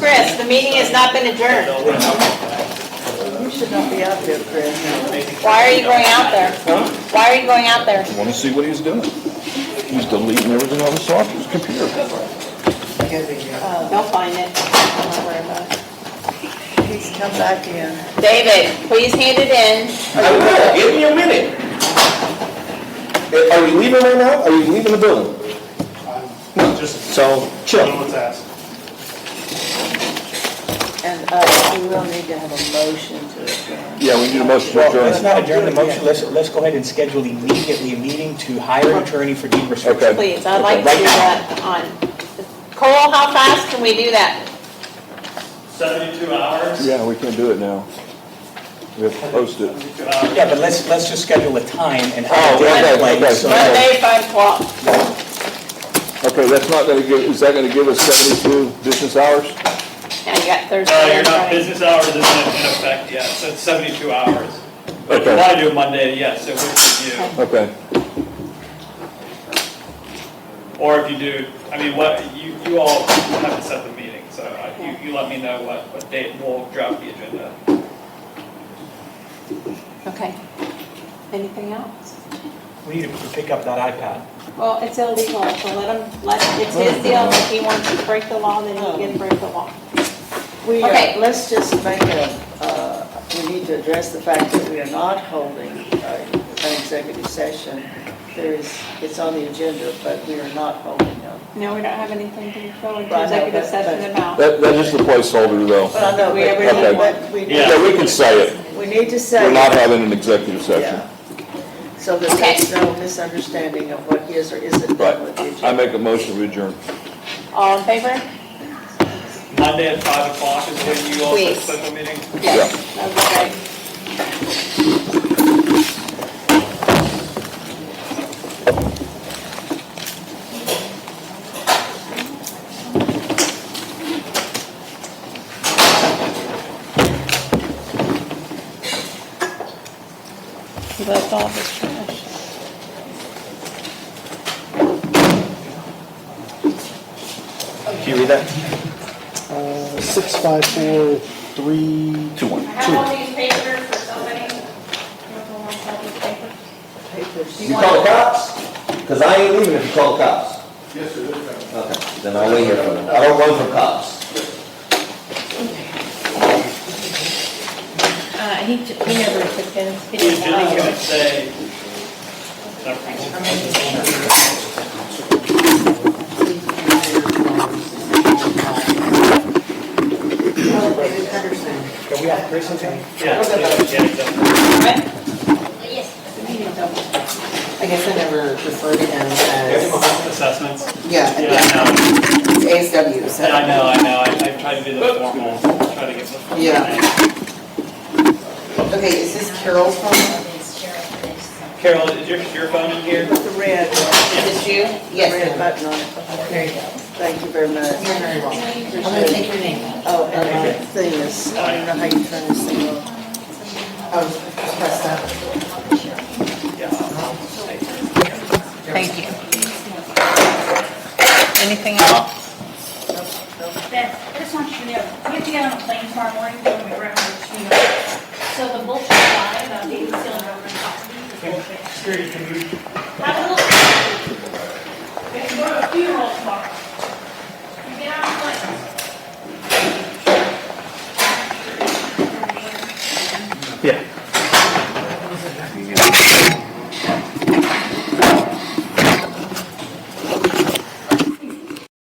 Chris, the meeting has not been adjourned. You should not be out there, Chris. Why are you going out there? Why are you going out there? I want to see what he's doing. He's deleting everything on the software, computer. They'll find it. Don't worry about it. Please come back in. David, please hand it in. I will, give me a minute. Are you leaving right now? Are you leaving the building? So, chill. And we will need to have a motion to adjourn. Yeah, we need a motion to Well, adjourn. let's not adjourn the motion, let's go ahead and schedule immediately a meeting to hire an attorney for deed restriction. Okay. Please, I'd like to do that on, Cole, how fast can we do that? 72 hours. Yeah, we can't do it now. We have to post it. 72 hours. Yeah, but let's just schedule a time and Oh, have a okay, deadline. okay. So Monday, 5 o'clock. Okay, that's not gonna give, is that gonna give us 72 business hours? And you got Thursday You're and not, Friday. business hours isn't in effect yet, so it's 72 hours. But if you Okay. want to do it Monday, yes, it would be you. Okay. Or if you do, I mean, what, you all have to set the meeting, so you let me know what date, and we'll draft the agenda. Okay. Anything else? we need to pick up that iPad. Well, it's illegal, so it's his deal. If he wants to break the law, then he can break the law. Okay. Let's just make we need to address the fact that we are not holding an executive session. It's on the agenda, but we are not holding them. No, we don't have anything to go into Right, I know, executive but- session about. That's just a placeholder though. But I know, We ever but need but we need, Yeah, we can say it. we need to say. We're not having an executive session. Yeah. So that there's no misunderstanding of what is or isn't done with the Right. agenda. I make a motion to adjourn. All in favor? Monday at 5 o'clock is when you all set Please. a special meeting? Yes. That would be great. He left all his trash. Can you read that? 654321. I have all these papers for somebody. You call the cops? Because I ain't leaving if you call the cops. Yes, sir. Okay, then I'll wait here for them. I don't run from cops. He never took his. He The didn't agenda's allow gonna it. say, Can we have Chris in here? yeah, exactly. Yes. I guess I never referred to him as, Assessments. yeah, Yeah, I know. it's ASW, so. Yeah, I know, I tried to do the formal, try to get the formal. Yeah. name. Okay, is this Carol's phone? Carol, is your phone in here? With the red, Is it you? Yes. red button on it. There you go. Thank you very much. You're very welcome. I'm gonna take your name. Oh, and the thing is, I don't know how you turn this thing on. Oh, press that. Thank you. Anything else? Beth, I just want you to know, we have to get on a plane tomorrow morning, going to Grand Rapids. So the bullshit lie about the seal and government property is bullshit. Security, can you